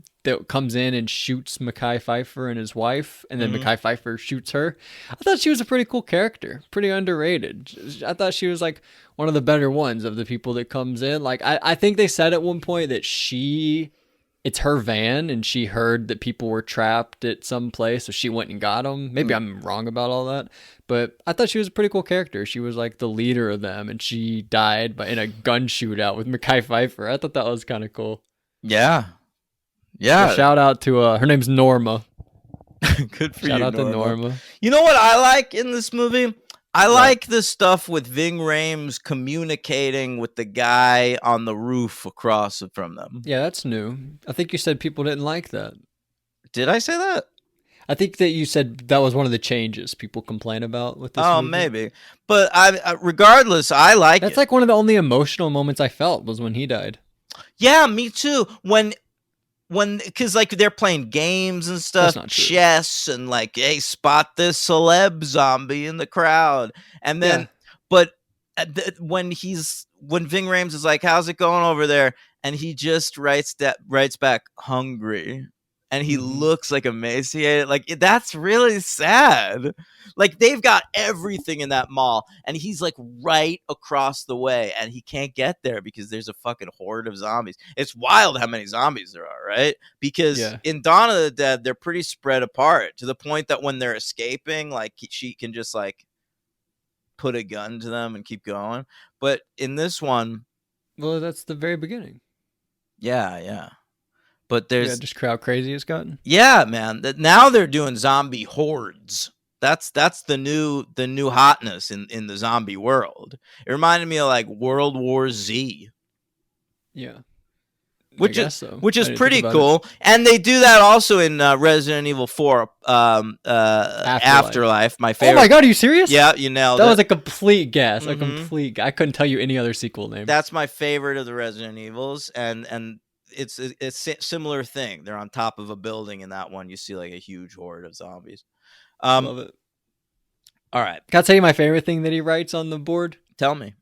comes in and shoots Mekhi Phifer and his wife, and then Mhm. Mekhi Phifer shoots her. I thought she was a pretty cool character, pretty underrated. I thought she was like one of the better ones of the people that comes in. Like I think they said at one point that it's her van and she heard that people were trapped at some place, so she went and got them. Maybe I'm wrong about all that, but I thought she was a pretty cool character. She was like the leader of them, and she died in a gun shootout with Mekhi Phifer. I thought that was kind of cool. Yeah. So Yeah. shout out to her name's Norma. Good for Shout you, out to Norma. Norma. You know what I like in this movie? I like the stuff with Ving Rhames communicating with the guy on the roof across from them. Yeah, that's new. I think you said people didn't like that. Did I say that? I think that you said that was one of the changes people complain about with this Oh, movie. maybe. But regardless, I like That's it. like one of the only emotional moments I felt was when he died. Yeah, me too. When because like they're playing games and stuff, That's not true. chess, and like, hey, spot this celeb zombie in the crowd, and then Yeah. but when Ving Rhames is like, how's it going over there, and he just writes back hungry, and he Mhm. looks like emaciated, like that's really sad. Like they've got everything in that mall, and he's like right across the way, and he can't get there because there's a fucking horde of zombies. It's wild how many zombies there are, right? Because Yeah. in Dawn of the Dead, they're pretty spread apart to the point that when they're escaping, like she can just like put a gun to them and keep going. But in this one, Well, that's the very beginning. yeah. But Yeah, there's just how crazy it's gotten. yeah, man. Now they're doing zombie hordes. That's the new hotness in the zombie world. It reminded me of like World War Z, Yeah. which I is guess so. which I is didn't think pretty about it. cool. And they do that also in Resident Evil 4 Afterlife, my Oh favorite. my god, are you serious? Yeah, you nailed That it. was a complete guess. Mhm. I couldn't tell you any other sequel name. That's my favorite of the Resident Evils, and it's a similar thing. They're on top of a building in that one. You see like a huge horde of zombies. Love it. All right, Can I tell you my favorite thing that he writes on the board? tell me.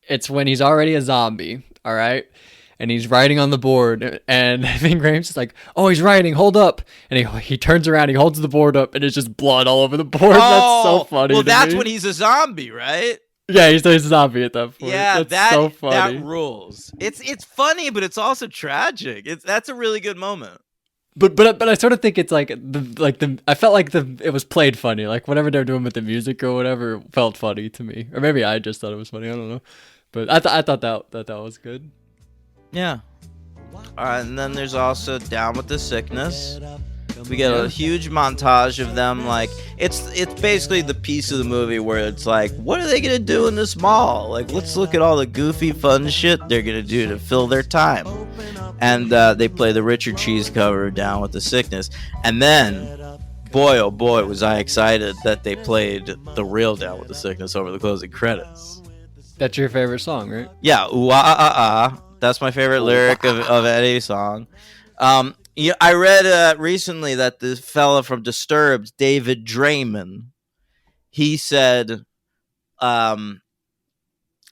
It's when he's already a zombie, all right? And he's writing on the board, and Ving Rhames is like, "Oh, he's writing. Hold up!" And he turns around, he holds the board up, and it's just blood all over the board. That's so funny. Well, to that's me. when he's a zombie, right? Yeah, he's a zombie at that point. Yeah, that's so funny. that rules. It's funny, but it's also tragic. That's a really good moment. But I sort of think it's like I felt like it was played funny. Like whatever they're doing with the music or whatever felt funny to me. Or maybe I just thought it was funny. I don't know. But I thought that was good. Yeah. All right, and then there's also Down with the Sickness. We get a huge montage of them. Like it's basically the piece of the movie where it's like, what are they gonna do in this mall? Like, let's look at all the goofy, fun shit they're gonna do to fill their time. And they play the Richard Cheese cover of Down with the Sickness, and then, boy oh boy, was I excited that they played the real Down with the Sickness over the closing credits. That's your favorite song, right? Yeah, ooh ah ah ah. That's my favorite lyric of any song. Yeah, I read recently that the fella from Disturbed, David Draymond, he said,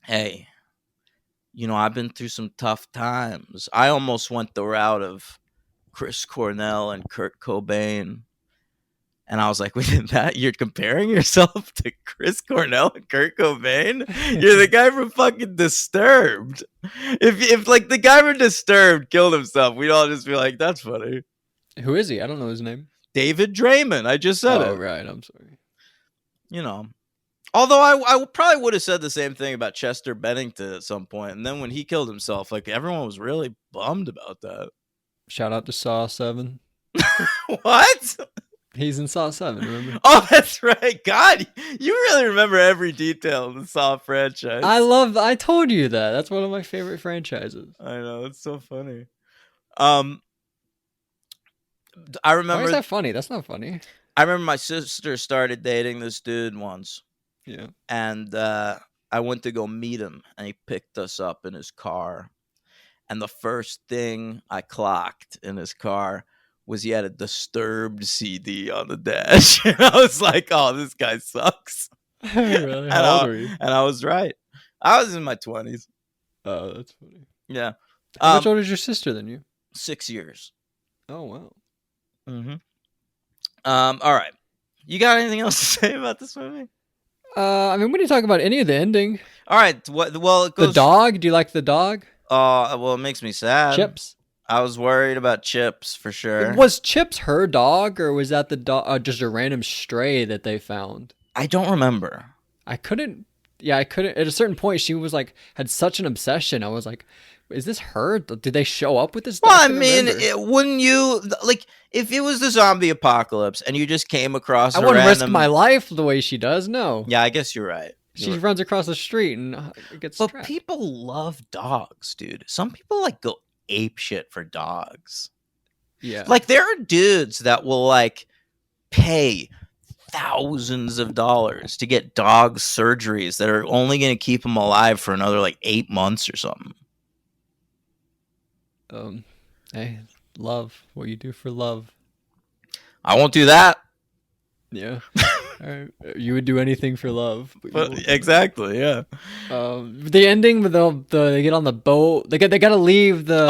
"Hey, I've been through some tough times. I almost went the route of Chris Cornell and Kurt Cobain." And I was like, wait, that you're comparing yourself to Chris Cornell and Kurt Cobain? You're the guy from fucking Disturbed. If like the guy from Disturbed killed himself, we'd all just be like, that's funny. Who is he? I don't know his name. David Draymond. I just said Oh it. right, I'm sorry. Although I probably would have said the same thing about Chester Bennington at some point. And then when he killed himself, like everyone was really bummed about that. Shout out to Saw 7. What? He's in Saw 7, remember? Oh, that's right. God, you really remember every detail of the Saw franchise. I told you that. That's one of my favorite franchises. I know, it's so funny. I Why remember is that funny? That's not funny. I remember my sister started dating this dude once, Yeah. and I went to go meet him, and he picked us up in his car. And the first thing I clocked in his car was he had a Disturbed CD on the dash. And I was like, oh, this guy sucks. Really? And How old are you? And I was right. I was in my 20s. Oh, that's funny. Yeah. How much older is your sister than you? 6 years. Oh wow. Mm-hmm. All right. You got anything else to say about this movie? I mean, what do you talk about? Any of the ending? All right. Well, it The goes. dog? Do you like the dog? Well, it makes me sad. Chips. I was worried about Chips for sure. Was Chips her dog, or was that the dog? Just a random stray that they found? I don't remember. I couldn't. Yeah, I couldn't. At a certain point, she was like had such an obsession. I was like, "Is this her? Did they show up with this?" Well, I dog? mean, Remember. wouldn't you like if it was the zombie apocalypse and you just came across I a wouldn't risk random... my life the way she does. No. Yeah, I guess you're right. She runs across the street and gets But trapped. people love dogs, dude. Some people like go ape shit for dogs. Yeah. Like there are dudes that will like pay thousands of dollars to get dog surgeries that are only going to keep them alive for another like 8 months or something. Hey, love. What you do for love. I won't do that. Yeah. You would do anything for love. But you won't do exactly, yeah. the ending with they get on the boat. They gotta leave the.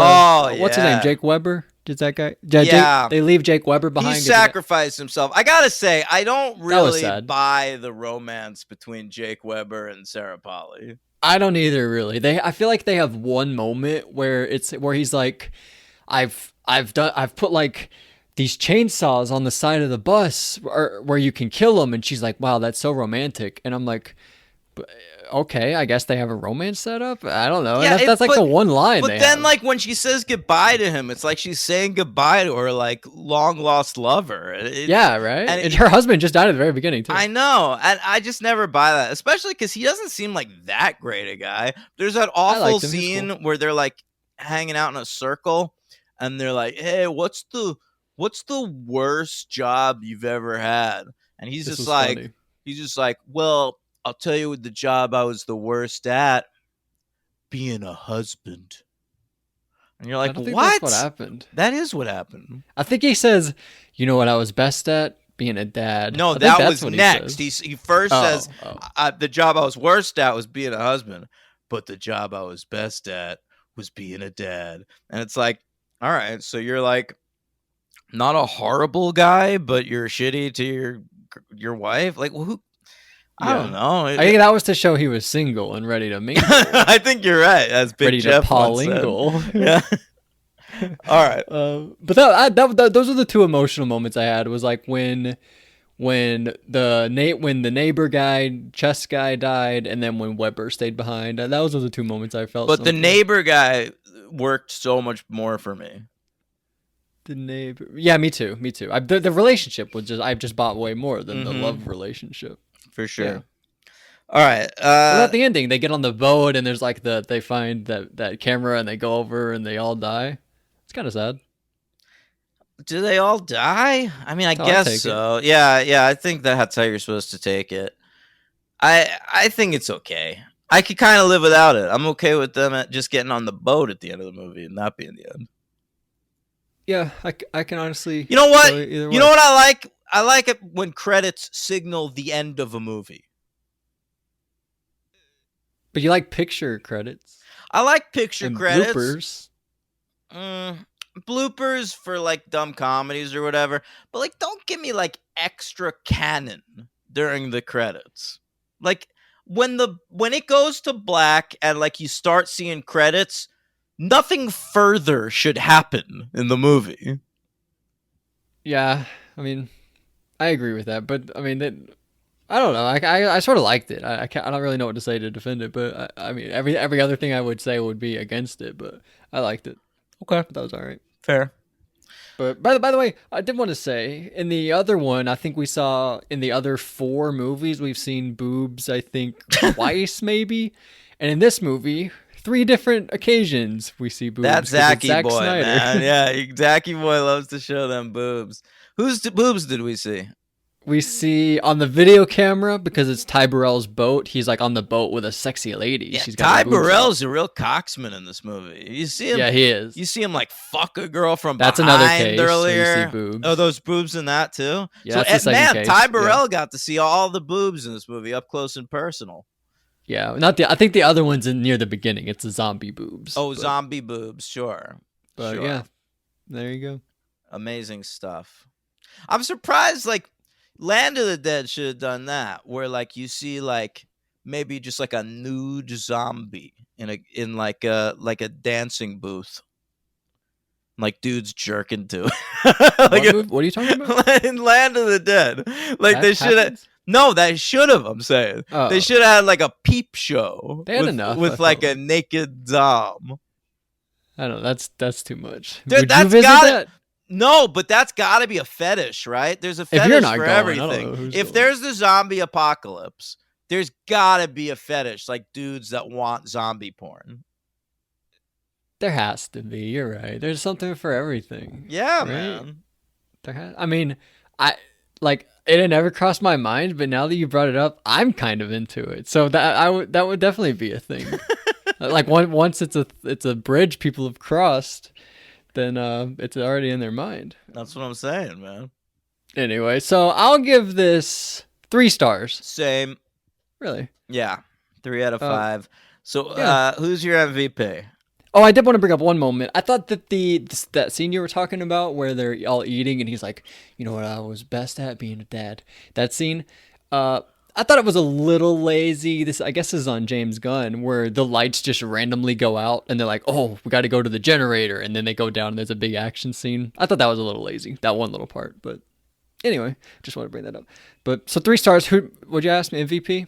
What's his yeah. name? Jake Weber. Did that guy? Yeah. They leave Jake Weber behind. He sacrificed himself. I gotta say, I don't was really sad. buy the romance between Jake Weber and Sarah Polly. I don't either, really. I feel like they have one moment where he's like, I've put like these chainsaws on the side of the bus where you can kill them, and she's like, wow, that's so romantic, and I'm like, okay, I guess they have a romance set up. I don't know. Yeah, That's like the one line. But then, like when she says goodbye to him, it's like she's saying goodbye to her like long lost lover. Yeah, right. And her husband just died at the very beginning too. I know, and I just never buy that, especially because he doesn't seem like that great a guy. There's that awful scene where they're like hanging out in a circle, and they're like, "Hey, what's the worst job you've ever had?" And he's just like, "Well, I'll tell you what the job I was the worst at, being a husband." And you're like, what? That's what happened. That is what happened. I think he says, you know what I was best at? Being a dad. No, that was next. He first says, the job I was worst at was being a husband, but the job I was best at was being a dad. And it's like, all right, so you're like not a horrible guy, but you're shitty to your wife? Like, well, who? I don't know. I think that was to show he was single and ready to mingle. I think you're right. That's Big ready Jeff to Paulingle. Yeah. All right. But those are the two emotional moments I had. Was like when the neighbor guy, chess guy died, and then when Weber stayed behind. Those were the two moments I felt. But the neighbor guy worked so much more for me. The neighbor, yeah, me too. The relationship was I've just bought way more than the love relationship. For sure. Yeah. All right. Well, at the ending, they get on the boat and there's like they find that camera and they go over and they all die. It's kind of sad. Do they all die? I mean, I guess so. Yeah. I think that's how you're supposed to take it. I think it's okay. I could kind of live without it. I'm okay with them just getting on the boat at the end of the movie and not being the end. Yeah, I can honestly. You know what? You know what I like? I like it when credits signal the end of a movie. But you like picture credits? I like picture credits. Bloopers. Bloopers for like dumb comedies or whatever. But like, don't give me like extra canon during the credits. Like when it goes to black and like you start seeing credits, nothing further should happen in the movie. Yeah, I mean, I agree with that, but I mean, I don't know. I sort of liked it. I don't really know what to say to defend it, but I mean, every other thing I would say would be against it, but I liked it. Okay, that was all right. Fair. But by the way, I did want to say in the other one, I think we saw in the other 4 movies we've seen boobs. I think twice maybe, and in this movie, 3 different occasions we see boobs. That's Zacky Zack boy, Snyder. man. Yeah, Zacky boy loves to show them boobs. Whose boobs did we see? We see on the video camera, because it's Ty Burrell's boat. He's like on the boat with a sexy lady. Yeah, She's got Ty Burrell's a real cocksman in this movie. You see him? Yeah, he is. You see him like fuck a girl from That's behind another case earlier. where you see boobs. Oh, those boobs in that too. Yeah, that's the second case. Ty Burrell got to see all the boobs in this movie up close and personal. Yeah, not the. I think the other one's in near the beginning. It's the zombie boobs. Oh, but, zombie boobs, sure. but Sure. yeah, there you go. Amazing stuff. I'm surprised like Land of the Dead should have done that, where like you see like maybe just like a nude zombie in like a dancing booth. Like dudes jerking to it. What are you talking about? In Land of the Dead. Like That they should have happens? no, they should have, I'm saying. Oh, They should have had like a peep show They had enough, I with like felt a naked dom. I don't know. That's too much. Dude, Would you that's visit gotta- that? No, but that's got to be a fetish, right? There's a If you're fetish not for going, I don't everything. know who's If going. there's the zombie apocalypse, there's got to be a fetish, like dudes that want zombie porn. There has to be. You're right. There's something for everything. Yeah, Right? man. I mean, I like it had never crossed my mind, but now that you brought it up, I'm kind of into it. So that would definitely be a thing. Like once it's a bridge people have crossed, then it's already in their mind. That's what I'm saying, man. Anyway, so I'll give this 3 stars. Same. Really? Yeah. 3 out of 5. So, yeah. who's your MVP? Oh, I did want to bring up one moment. I thought that that scene you were talking about where they're all eating and he's like, you know what I was best at, being a dad. That scene, I thought it was a little lazy. I guess this is on James Gunn, where the lights just randomly go out and they're like, oh, we got to go to the generator, and then they go down and there's a big action scene. I thought that was a little lazy, that one little part. But anyway, just want to bring that up. But so 3 stars. Who would you ask me? MVP?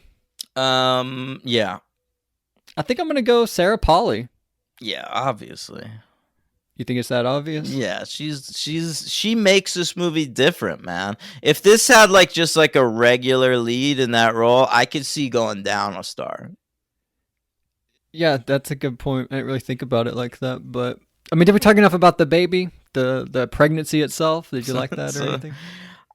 Yeah. I think I'm gonna go Sarah Polley. Yeah, obviously. You think it's that obvious? Yeah, she makes this movie different, man. If this had like just like a regular lead in that role, I could see going down a star. Yeah, that's a good point. I didn't really think about it like that, but I mean, did we talk enough about the baby, the pregnancy itself? Did you like that or anything?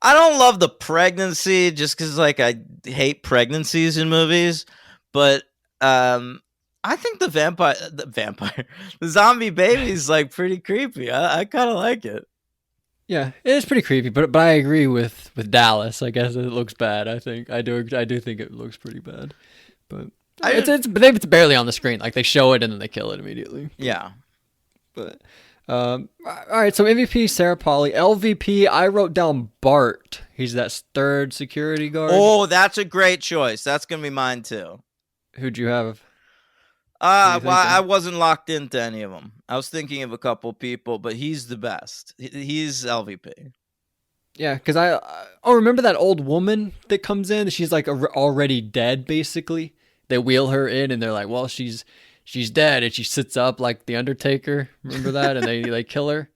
I don't love the pregnancy just because like I hate pregnancies in movies, but I think the zombie baby is like pretty creepy. I kind of like it. Yeah, it is pretty creepy, but I agree with Dallas. I guess it looks bad. I do think it looks pretty bad, but it's barely on the screen. Like they show it and then they kill it immediately. Yeah, but all right. So MVP Sarah Polley, LVP I wrote down Bart. He's that 3rd security guard. Oh, that's a great choice. That's gonna be mine too. Who'd you have? Well, I wasn't locked into any of them. I was thinking of a couple people, but he's the best. He's LVP. Yeah, because remember that old woman that comes in? She's like already dead, basically. They wheel her in, and they're like, "Well, she's dead," and she sits up like the Undertaker. Remember that? And they kill her.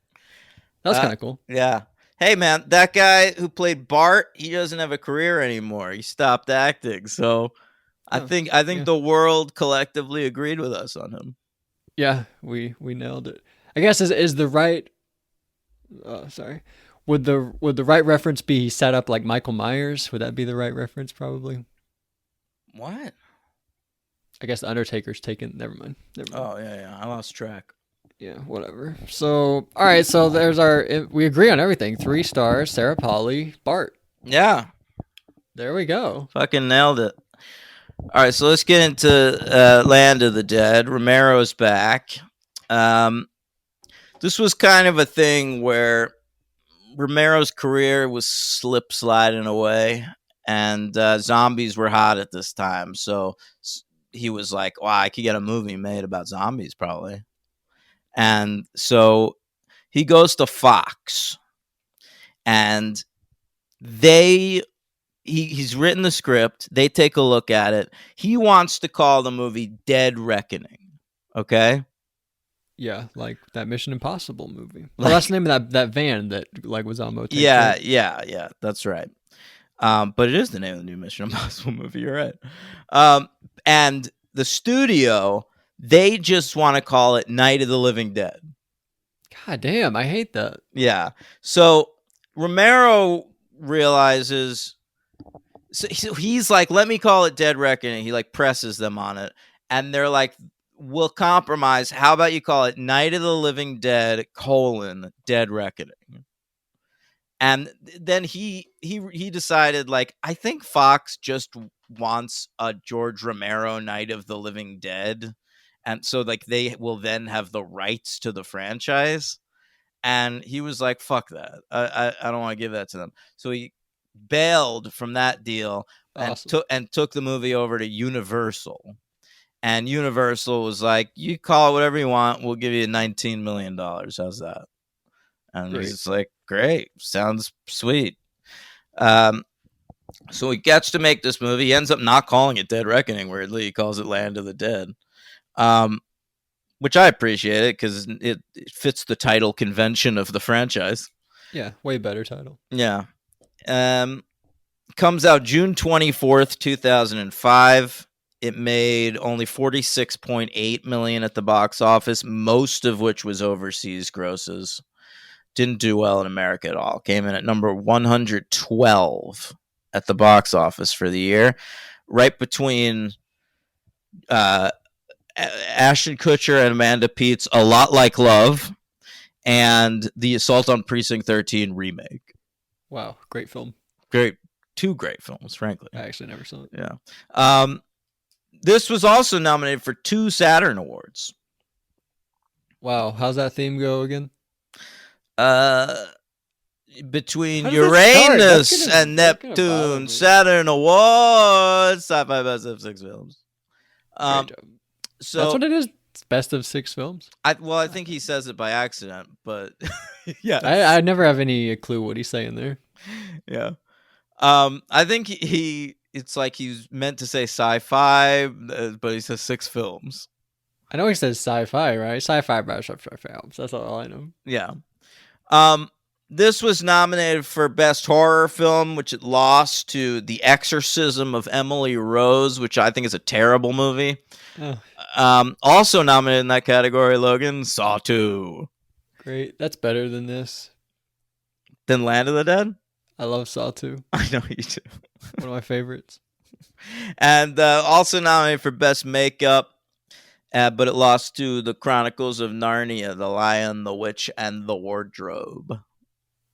That's kind of cool. Yeah. Hey, man, that guy who played Bart, he doesn't have a career anymore. He stopped acting, so. I think the world collectively agreed with us on him. Yeah, we nailed it. I guess is the right. Sorry, would the right reference be set up like Michael Myers? Would that be the right reference? Probably. What? I guess the Undertaker's taken. Never mind. Oh yeah, I lost track. Yeah, whatever. So all right, so there's we agree on everything. 3 stars. Sarah Polley, Bart. Yeah. There we go. Fucking nailed it. All right, so let's get into Land of the Dead. Romero's back. This was kind of a thing where Romero's career was sliding away, and zombies were hot at this time. So he was like, "Wow, I could get a movie made about zombies, probably." And so he goes to Fox, and he's written the script. They take a look at it. He wants to call the movie Dead Reckoning. Okay? Yeah, like that Mission Impossible movie. Well, that's the name of that van that like was on Motel. Yeah. That's right. But it is the name of the new Mission Impossible movie. You're right. And the studio, they just want to call it Night of the Living Dead. God damn, I hate that. Yeah. So Romero realizes... So he's like, let me call it Dead Reckoning. He like presses them on it. And they're like, we'll compromise. How about you call it Night of the Living Dead, Dead Reckoning? And then he decided, like, I think Fox just wants a George Romero Night of the Living Dead, and so like they will then have the rights to the franchise. And he was like, "Fuck that! I don't want to give that to them." So he bailed from that deal and Awesome. took the movie over to Universal. And Universal was like, "You call it whatever you want. We'll give you $19 million. How's that?" And Great. he's like, "Great, sounds sweet." Um, so he gets to make this movie. He ends up not calling it Dead Reckoning. Weirdly, he calls it Land of the Dead, which I appreciate it because it fits the title convention of the franchise. Yeah, way better title. Yeah. Comes out June 24th, 2005. It made only 46.8 million at the box office, most of which was overseas grosses. Didn't do well in America at all. Came in at number 112 at the box office for the year, right between Ashton Kutcher and Amanda Peet's A Lot Like Love and the Assault on Precinct 13 remake. Wow, great film. Two great films, frankly. I actually never saw it. Yeah. This was also nominated for 2 Saturn Awards. Wow, how's that theme go again? Between How did that Uranus start? That's and gonna bother Neptune, me. Saturn Awards, sci-fi best of 6 films. Great job. So That's what it is. It's best of 6 films. I think he says it by accident, but yeah, I never have any clue what he's saying there. yeah. I think he it's like he's meant to say sci-fi, but he says 6 films. I know he says sci-fi, right? Sci-fi films. That's all I know. Yeah. This was nominated for Best Horror Film, which it lost to The Exorcism of Emily Rose, which I think is a terrible movie. Oh, Also nominated in that category, Logan, Saw 2. great. That's better than this. Then Land of the Dead? I love Saw 2. I know you do. One of my favorites. And also nominated for Best Makeup, but it lost to The Chronicles of Narnia, The Lion, the Witch, and the Wardrobe.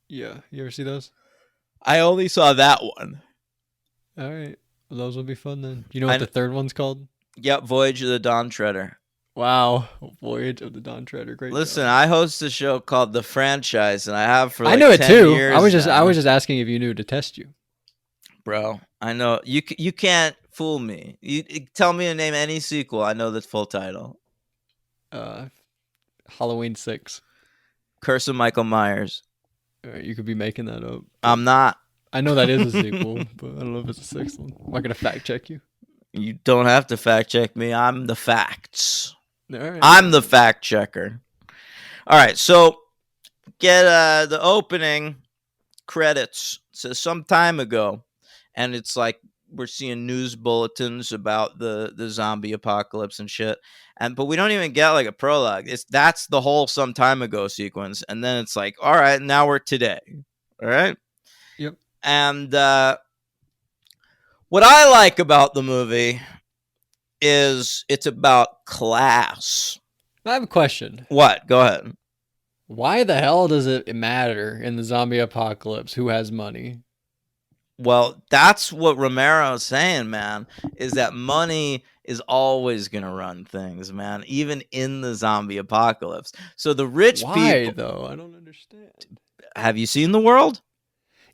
Yeah, you ever see those? I only saw that one. All right, well, those will be fun then. You know what the third one's called? Yep, Voyage of the Dawn Treader. Wow, Voyage of the Dawn Treader. Great. Listen, job. I host a show called The Franchise, and I have for like I knew it 10 too. years I was now. just asking if you knew to test you. Bro, I know you can't fool me. You tell me to name any sequel. I know the full title. Halloween 6. Curse of Michael Myers. All right, you could be making that up. I'm not. I know that is a sequel, but I don't know if it's a 6th one. I'm not gonna fact check you. You don't have to fact check me. I'm the facts. All right. I'm the fact checker. All right, so get the opening credits. It says some time ago, and it's like we're seeing news bulletins about the zombie apocalypse and shit. But we don't even get like a prologue. That's the whole some time ago sequence, and then it's like, all right, now we're today. All right. Yep. And what I like about the movie is it's about class. I have a question. What? Go ahead. Why the hell does it matter in the zombie apocalypse who has money? Well, that's what Romero's saying, man, is that money is always going to run things, man, even in the zombie apocalypse. So the rich Why, people... though? I don't understand. Have you seen The World?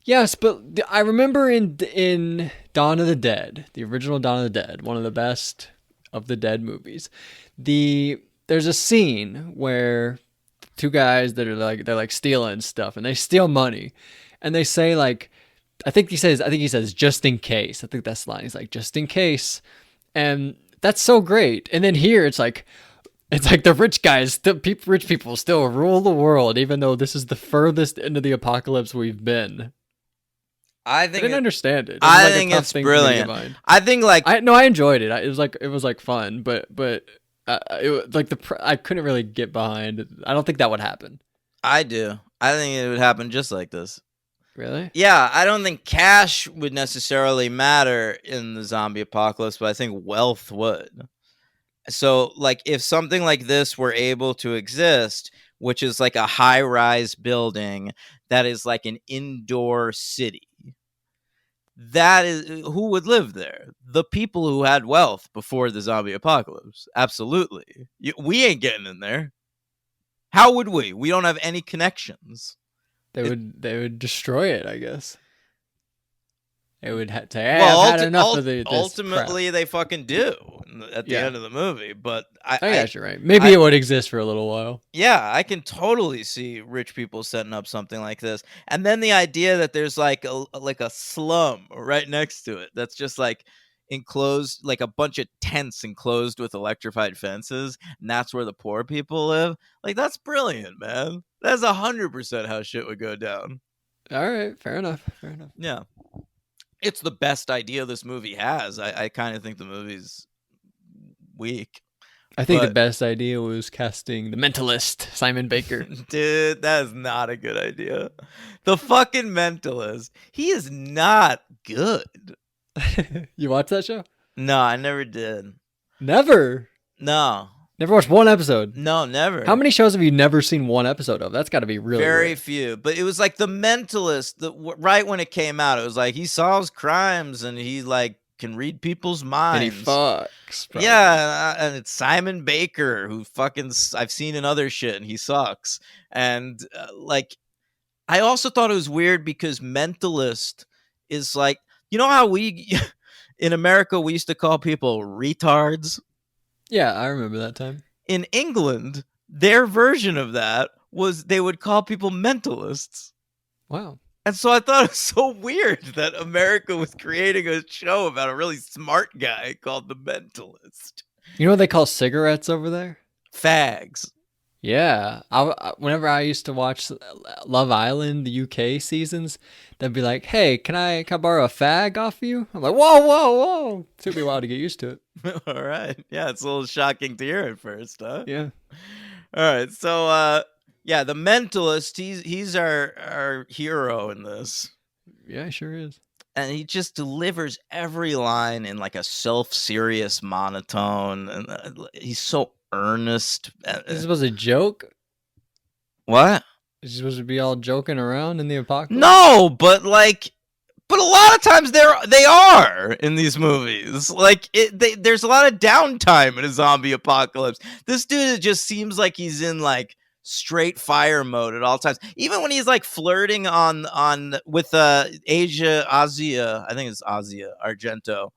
Yes, but I remember in Dawn of the Dead, the original Dawn of the Dead, one of the best of the Dead movies, there's a scene where 2 guys that are they're like stealing stuff, and they steal money, and they say like, I think he says just in case. I think that's the line. He's like, just in case. And that's so great. And then here it's like the rich guys, rich people still rule the world, even though this is the furthest into the apocalypse we've been. I didn't understand it. I think it's brilliant. I think I enjoyed it. It was like fun, but it like I couldn't really get behind it. I don't think that would happen. I do. I think it would happen just like this. Really? Yeah, I don't think cash would necessarily matter in the zombie apocalypse, but I think wealth would. So, like, if something like this were able to exist, which is like a high-rise building that is like an indoor city, that is who would live there. The people who had wealth before the zombie apocalypse. Absolutely. We ain't getting in there. How would we? We don't have any connections. They would destroy it, I guess. It would have to. Well, I've had enough of this ultimately, crap. they fucking do at the end of the movie. But I guess you're right. Maybe it would exist for a little while. Yeah, I can totally see rich people setting up something like this. And then the idea that there's like a slum right next to it that's just like enclosed, like a bunch of tents enclosed with electrified fences, and that's where the poor people live. Like, that's brilliant, man. That's 100% how shit would go down. All right, fair enough. Fair enough. Yeah. It's the best idea this movie has. I kind of think the movie's weak. I think the best idea was casting the Mentalist, Simon Baker. Dude, that is not a good idea. The fucking Mentalist. He is not good. You watched that show? No, I never did. Never? No. Never watched one episode? No, never. How many shows have you never seen one episode of? That's got to be really very rare. few. But it was like the Mentalist. Right when it came out, it was like he solves crimes and he like can read people's minds. And he fucks. Probably. Yeah, and it's Simon Baker, who fucking I've seen in other shit, and he sucks. And like, I also thought it was weird because Mentalist is like, you know how we in America we used to call people retards. Yeah, I remember that time. In England, their version of that was they would call people mentalists. Wow. And so I thought it was so weird that America was creating a show about a really smart guy called the Mentalist. You know what they call cigarettes over there? Fags. Yeah. Whenever I used to watch Love Island, the UK seasons, they'd be like, hey, can I borrow a fag off you? I'm like, whoa. It took me a while to get used to it. All right. Yeah, it's a little shocking to hear at first, huh? Yeah. All right. So, yeah, the Mentalist, he's our hero in this. Yeah, sure is. And he just delivers every line in like a self-serious monotone. And he's so earnest. This was a joke? What? Is he supposed to be all joking around in the apocalypse? No, but a lot of times they are in these movies. Like there's a lot of downtime in a zombie apocalypse. This dude just seems like he's in like straight fire mode at all times. Even when he's like flirting with Asia, I think it's Asia Argento.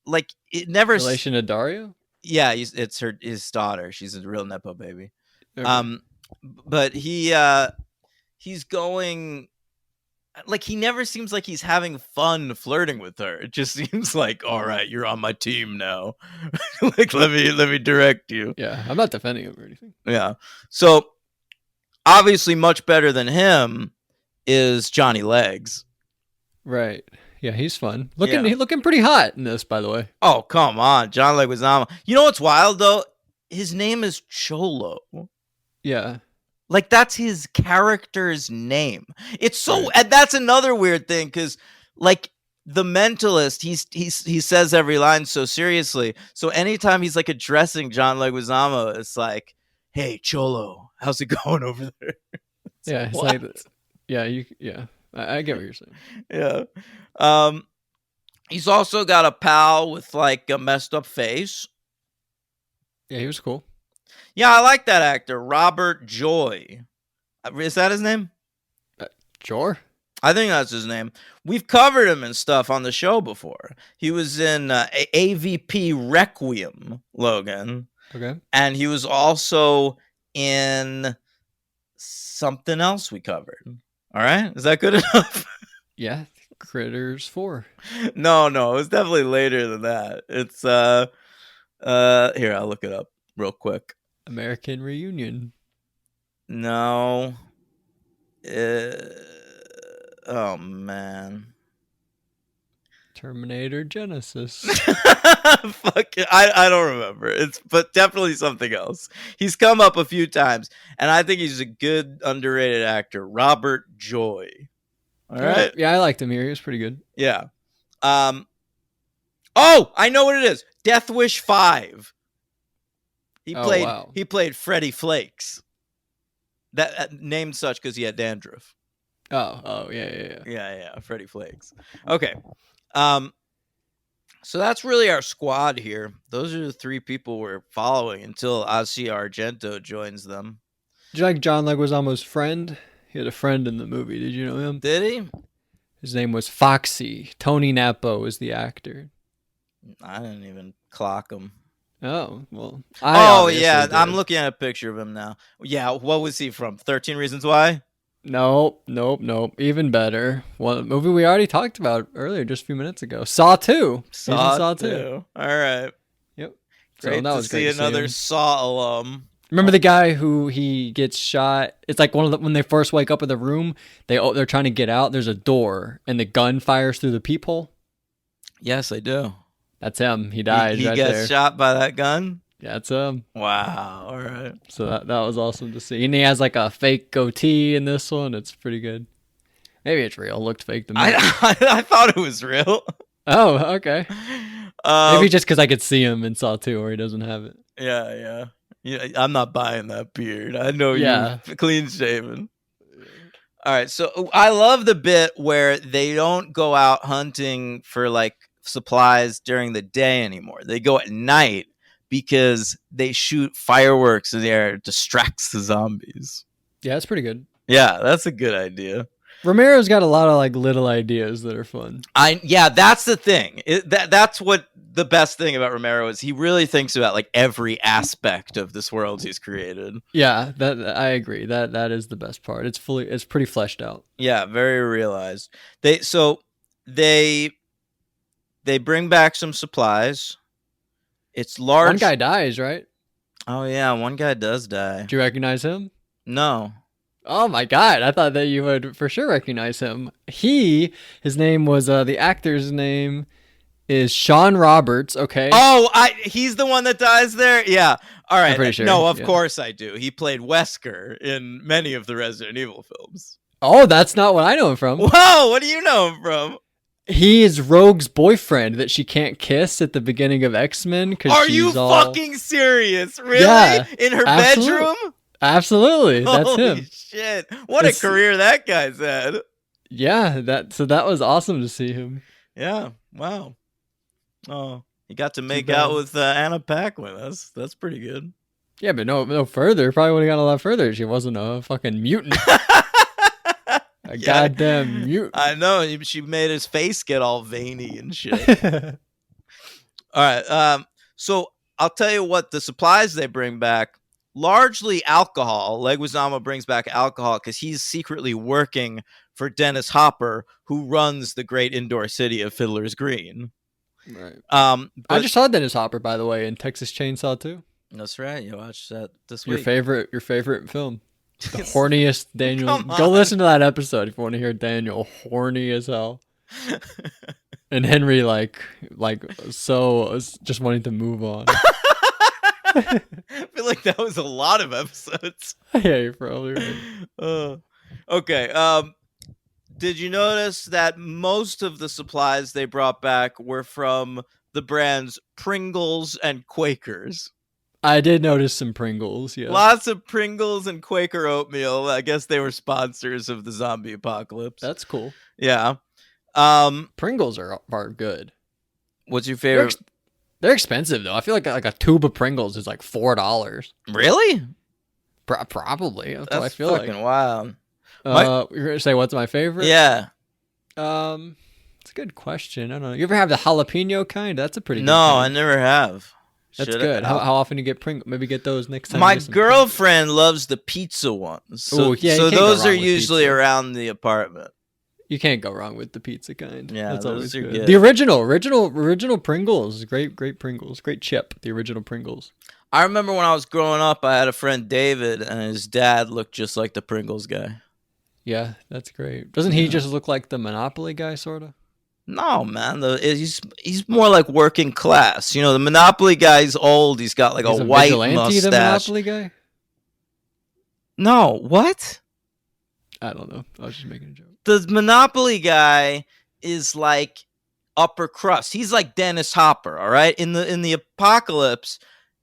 Like it never relation to Dario? Yeah, it's his daughter. She's a real nepo baby. Okay. But he's going, like, he never seems like he's having fun flirting with her. It just seems like, all right, you're on my team now. Like, let me direct you. Yeah, I'm not defending him or anything. Yeah. So obviously much better than him is Johnny Legs. Right. Yeah, he's fun. He's looking pretty hot in this, by the way. Oh, come on. John Leguizamo. You know what's wild, though? His name is Cholo. Yeah. Like, that's his character's name. It's so... Right. And that's another weird thing, because, like, the Mentalist, he says every line so seriously. So anytime he's, like, addressing John Leguizamo, it's like, hey, Cholo, how's it going over there? Yeah, it's like... Yeah, I get what you're saying. Yeah. He's also got a pal with like a messed up face. Yeah, he was cool. Yeah, I like that actor, Robert Joy. Is that his name? Sure. I think that's his name. We've covered him and stuff on the show before. He was in AVP Requiem, Logan. Okay. And he was also in something else we covered. All right, is that good enough? Yeah, Critters 4. No, it was definitely later than that. It's here, I'll look it up real quick. American Reunion. No. Oh man. Terminator Genesis. Fuck it. I don't remember. But definitely something else. He's come up a few times, and I think he's a good underrated actor. Robert Joy. All right. Yeah, I liked him here. He was pretty good. Yeah. Oh, I know what it is. Death Wish 5. He played Freddie Flakes. That named such because he had dandruff. Oh, yeah. Yeah, Freddy Flakes. Okay. Um, so that's really our squad here. Those are the three people we're following until Asia Argento joins them. Did you like John Leguizamo's friend? He had a friend in the movie. Did you know him? Did he? His name was Foxy. Tony Napo was the actor. I didn't even clock him. Oh, well. Oh, yeah. I'm looking at a picture of him now. Yeah. What was he from? 13 Reasons Why? Nope. Even better. One movie we already talked about earlier, just a few minutes ago. Saw 2. Saw 2. All right. Yep. Great to see another Saw alum. Remember the guy who he gets shot? It's like when they first wake up in the room, they're trying to get out. There's a door, and the gun fires through the peephole. Yes, I do. That's him. He dies. He right gets there. shot by that gun. Yeah, that's him. Wow. All right. So that was awesome to see. And he has like a fake goatee in this one. It's pretty good. Maybe it's real. It looked fake to me. I thought it was real. Oh, okay. Maybe just because I could see him in Saw 2 where he doesn't have it. Yeah. I'm not buying that beard. I know Yeah. you're clean shaven. All right. So I love the bit where they don't go out hunting for like supplies during the day anymore. They go at night because they shoot fireworks in the air. It distracts the zombies. Yeah, it's pretty good. Yeah, that's a good idea. Romero's got a lot of like little ideas that are fun. That's the thing. That's what the best thing about Romero is. He really thinks about like every aspect of this world he's created. Yeah, that I agree. That is the best part. It's pretty fleshed out. Yeah, very realized. They bring back some supplies. It's large. One guy dies, right? Oh yeah, one guy does die. Do you recognize him? No. Oh my god, I thought that you would for sure recognize him. His name was, the actor's name is Sean Roberts, okay? Oh, he's the one that dies there? Yeah. All right. I'm pretty sure. No, of course I do. He played Wesker in many of the Resident Evil films. Oh, that's not what I know him from. Whoa, what do you know him from? He is Rogue's boyfriend that she can't kiss at the beginning of X-Men. Are you fucking serious? Really? Yeah, in her absolutely. bedroom? Absolutely, that's Holy him. Shit! What a career that guy's had. Yeah, that was awesome to see him. Yeah, wow. Oh, he got to make out with Anna Paquin. That's pretty good. Yeah, but no further. Probably would have gone a lot further. She wasn't a fucking mutant. A goddamn mutant. I know. She made his face get all veiny and shit. All right. So I'll tell you what the supplies they bring back. Largely alcohol. Leguizamo brings back alcohol because he's secretly working for Dennis Hopper, who runs the great indoor city of Fiddler's Green. Right. I just saw Dennis Hopper, by the way, in Texas Chainsaw 2. That's right. You watched that this week. Your favorite film. The horniest Daniel. Go listen to that episode if you want to hear Daniel horny as hell. And Henry like so just wanting to move on. I feel like that was a lot of episodes. Yeah, you're probably right. Okay. Did you notice that most of the supplies they brought back were from the brands Pringles and Quakers? I did notice some Pringles, yeah. Lots of Pringles and Quaker oatmeal. I guess they were sponsors of the zombie apocalypse. That's cool. Yeah. Pringles are good. What's your favorite? They're expensive though. I feel like a tube of Pringles is like $4. Really? Probably. That's what I feel fucking wild. You're gonna say what's my favorite? Yeah. It's a good question. I don't know. You ever have the jalapeno kind? That's a pretty good No, kind. I never have. That's good. How often do you get Pringles? Maybe get those next time. My girlfriend loves the pizza ones. So, so those are usually around the apartment. You can't go wrong with the pizza kind. Yeah, that's always good. Good. The original Pringles, great Pringles, great chip. The original Pringles. I remember when I was growing up, I had a friend David, and his dad looked just like the Pringles guy. Yeah, that's great. Doesn't he just look like the Monopoly guy, sort of? No, man. He's more like working class. You know, the Monopoly guy's old. He's got like a white mustache. The Monopoly guy? No, what? I don't know. I was just making a joke. The Monopoly guy is like upper crust. He's like Dennis Hopper, all right? In the apocalypse,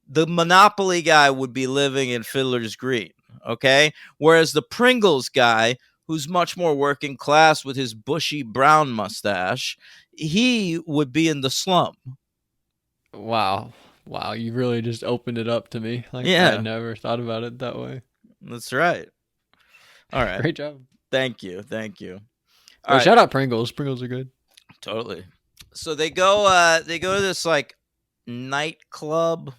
the Monopoly guy would be living in Fiddler's Green, okay? Whereas the Pringles guy, who's much more working class with his bushy brown mustache, he would be in the slum. Wow. Wow, you really just opened it up to me. Like, I Yeah. had never thought about it that way. That's right. All right. Great job. Thank you. Thank you. All Well, right. shout out Pringles. Pringles are good. Totally. So they go to this like nightclub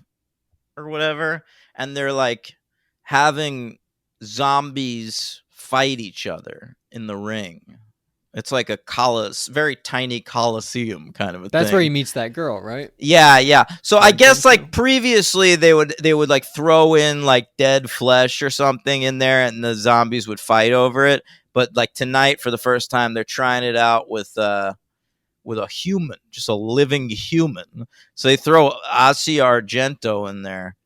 or whatever, and they're like having zombies fight each other in the ring. It's like a very tiny coliseum kind of a thing. That's where he meets that girl, right? Yeah. So I I guess think like so. previously they would like throw in like dead flesh or something in there, and the zombies would fight over it. But like tonight, for the first time, they're trying it out with a human, just a living human. So they throw Asia Argento in there.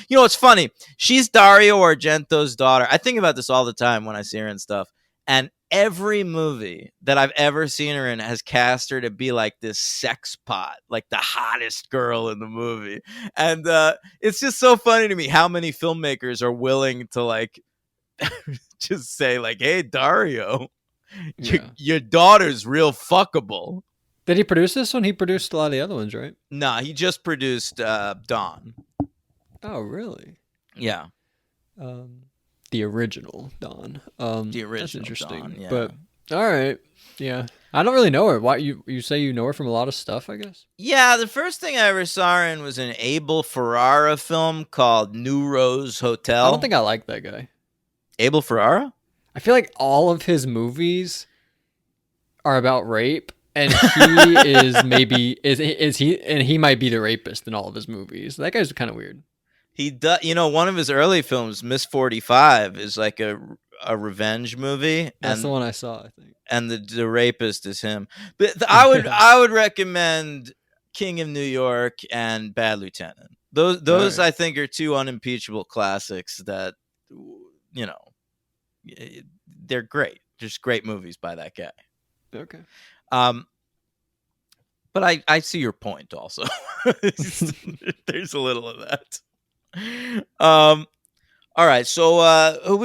You know, it's funny. She's Dario Argento's daughter. I think about this all the time when I see her and stuff. And every movie that I've ever seen her in has cast her to be like this sex pot, like the hottest girl in the movie. And it's just so funny to me how many filmmakers are willing to like just say like, "Hey, Dario, Yeah. your daughter's real fuckable." Did he produce this one? He produced a lot of the other ones, right? Nah, he just produced Dawn. Oh, really? Yeah, The original Dawn. the original That's interesting. Dawn, yeah. But all right, yeah. I don't really know her. Why you say you know her from a lot of stuff? I guess. Yeah, the first thing I ever saw her in was an Abel Ferrara film called New Rose Hotel. I don't think I like that guy. Abel Ferrara? I feel like all of his movies are about rape, and he is maybe is he and he might be the rapist in all of his movies. That guy's kind of weird. He does, one of his early films, Miss 45, is like a revenge movie. That's the one I saw, I think. And the rapist is him. But I would recommend King of New York and Bad Lieutenant. Those Right. I think are two unimpeachable classics that they're great. Just great movies by that guy. Okay. But I see your point also. There's a little of that. All right, so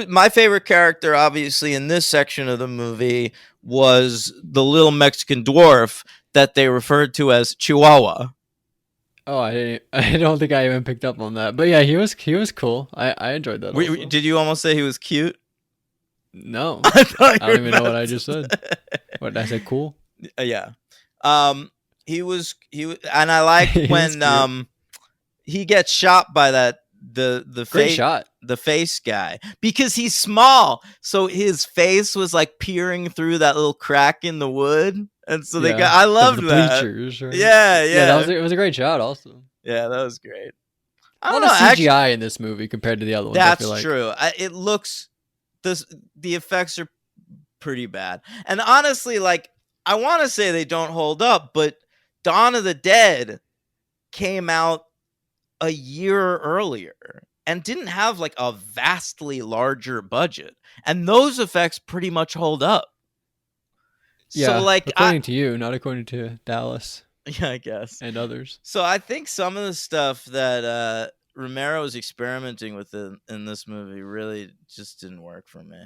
my favorite character, obviously, in this section of the movie was the little Mexican dwarf that they referred to as Chihuahua. Oh, I don't think I even picked up on that. But yeah, he was cool. I enjoyed that. Also. Did you almost say he was cute? No. I thought I don't even know what I just said. What did I say? Cool. Yeah. He was, and I like He was when cute. he gets shot by the Great shot. the face guy, because he's small, so his face was like peering through that little crack in the wood, and so I loved the that. bleachers, right? Yeah. It was a great shot. Also, Yeah, that was great. a lot of CGI in this movie compared to the other ones. That's I feel like. true. It looks the effects are pretty bad, and honestly, like I want to say they don't hold up, but Dawn of the Dead came out a year earlier and didn't have like a vastly larger budget, and those effects pretty much hold up. Yeah, So like according to you, not according to Dallas yeah, I guess. and others. So I think some of the stuff that Romero was experimenting with in this movie really just didn't work for me.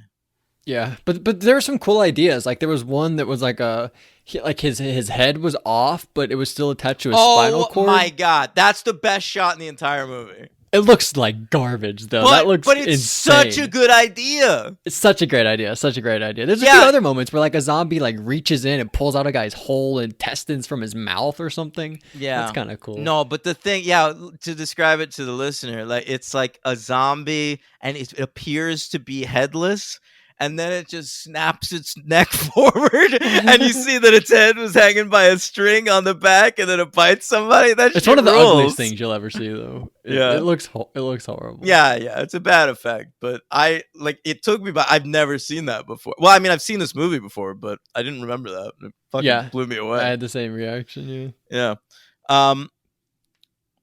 Yeah, but there were some cool ideas. Like there was one that was like his head was off, but it was still attached to his spinal cord. Oh my god, that's the best shot in the entire movie. It looks like garbage though. That looks but it's insane. such a good idea. It's such a great idea. Such a great idea. There's a Yeah. few other moments where like a zombie like reaches in and pulls out a guy's whole intestines from his mouth or something. Yeah, That's kind of cool. No, but the thing, to describe it to the listener, like it's like a zombie and it appears to be headless. And then it just snaps its neck forward, and you see that its head was hanging by a string on the back, and then it bites somebody. It's one of the ugliest things you'll ever see, though. Yeah. It looks horrible. Yeah, it's a bad effect, but it took me by. I've never seen that before. Well, I mean, I've seen this movie before, but I didn't remember that. It fucking blew me away. I had the same reaction. Yeah. All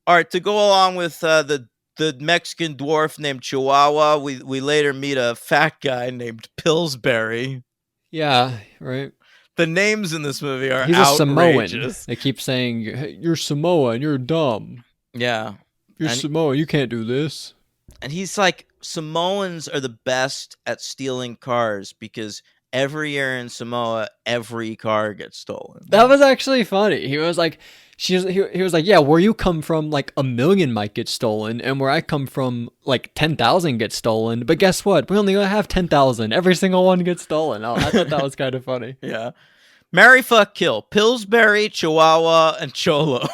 right, to go along with the Mexican dwarf named Chihuahua, we later meet a fat guy named Pillsbury. Yeah, right. The names in this movie are He's outrageous. a Samoan. They keep saying, hey, "You're Samoan. You're dumb. Yeah, You're Samoan. You can't do this." And he's like, Samoans are the best at stealing cars because every year in Samoa, every car gets stolen. That was actually funny. He was like, he was like, yeah, where you come from, like 1,000,000 might get stolen, and where I come from, like 10,000 get stolen. But guess what? We only have 10,000. Every single one gets stolen. Oh, I thought that was kind of funny. Yeah. Marry, fuck, kill. Pillsbury, Chihuahua, and Cholo.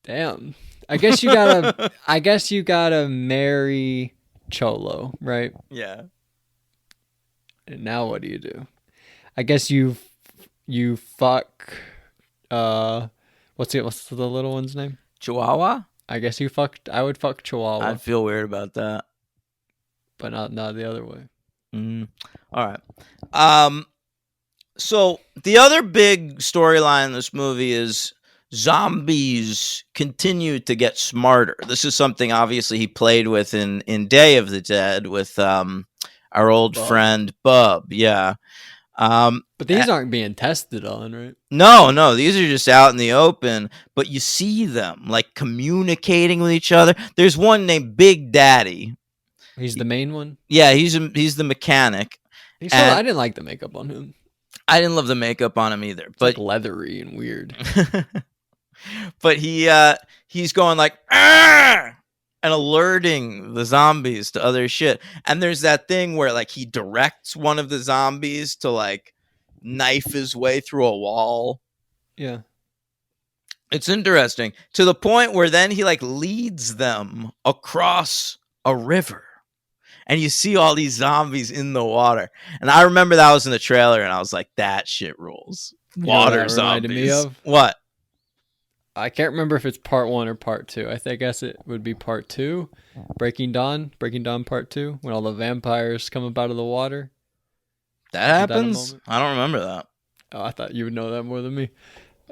Damn. I guess you gotta. I guess you gotta marry Cholo, right? Yeah. And now what do you do? I guess you fuck. What's the little one's name? Chihuahua? I guess you fucked. I would fuck Chihuahua, I'd feel weird about that. but not the other way. All right. So the other big storyline in this movie is zombies continue to get smarter. This is something obviously he played with in Day of the Dead with our old Bub. friend Bub. Yeah. But these aren't being tested on, right? No, these are just out in the open, but you see them like communicating with each other. There's one named Big Daddy. He's the main one. Yeah, he's the mechanic. I didn't like the makeup on him. I didn't love the makeup on him either, It's but like leathery and weird. but he's going like "Arr!" and alerting the zombies to other shit. And there's that thing where like he directs one of the zombies to like knife his way through a wall. Yeah. It's interesting to the point where then he like leads them across a river. And you see all these zombies in the water. And I remember that was in the trailer and I was like, that shit rules. You know what Water that reminded zombies. me of? What? I can't remember if it's part 1 or part 2. I guess it would be part 2. Breaking Dawn part 2, when all the vampires come up out of the water. That happens? I don't remember that. Oh, I thought you would know that more than me.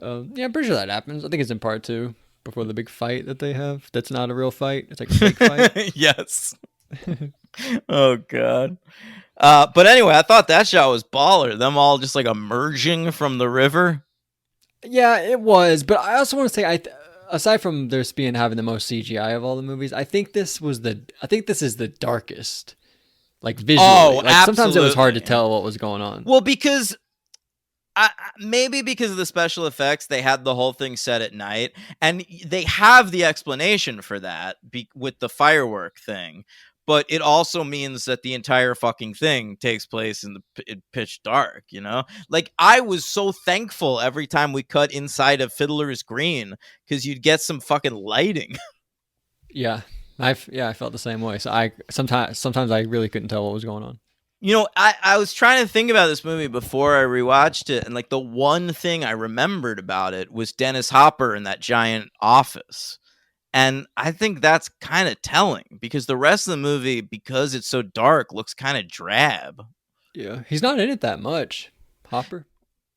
Yeah, I'm pretty sure that happens. I think it's in part 2, before the big fight that they have. That's not a real fight. It's like a fake fight. Yes. Oh god. But anyway, I thought that shot was baller. Them all just like emerging from the river. Yeah, it was. But I also want to say, aside from this being having the most CGI of all the movies, I think this is the darkest, like visually. Oh, like, sometimes it was hard to absolutely. tell what was going on. Well, because maybe because of the special effects, they had the whole thing set at night, and they have the explanation for that with the firework thing. But it also means that the entire fucking thing takes place in pitch dark, you know? Like, I was so thankful every time we cut inside of Fiddler's Green because you'd get some fucking lighting. Yeah, I felt the same way. So I sometimes I really couldn't tell what was going on. You know, I was trying to think about this movie before I rewatched it, and like the one thing I remembered about it was Dennis Hopper in that giant office. And I think that's kind of telling because the rest of the movie, because it's so dark, looks kind of drab. Yeah, he's not in it that much, Hopper.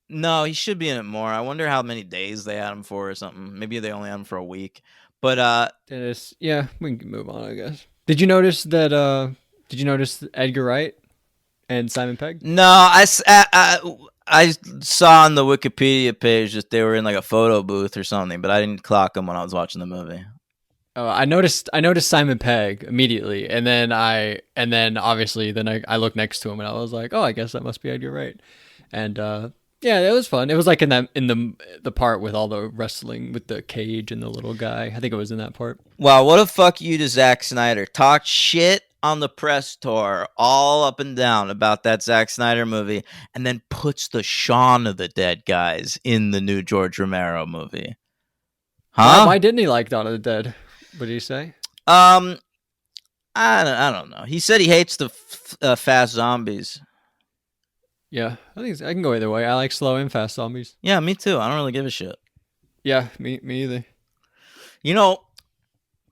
No, he should be in it more. I wonder how many days they had him for or something. Maybe they only had him for a week. But Dennis, yeah, we can move on, I guess. Did you notice that? Did you notice Edgar Wright and Simon Pegg? no, I saw on the Wikipedia page that they were in like a photo booth or something, but I didn't clock them when I was watching the movie. Oh, I noticed Simon Pegg immediately, and then obviously I looked next to him and I was like, oh, I guess that must be Edgar Wright. And yeah, it was fun. It was like in the part with all the wrestling with the cage and the little guy. I think it was in that part. Wow, what a fuck you to Zack Snyder. Talked shit on the press tour all up and down about that Zack Snyder movie, and then puts the Shaun of the Dead guys in the new George Romero movie. Huh? Why didn't he like Dawn of the Dead? What did he say? I don't know. He said he hates the fast zombies. Yeah, I think I can go either way. I like slow and fast zombies. Yeah, me too. I don't really give a shit. Yeah, me either. You know,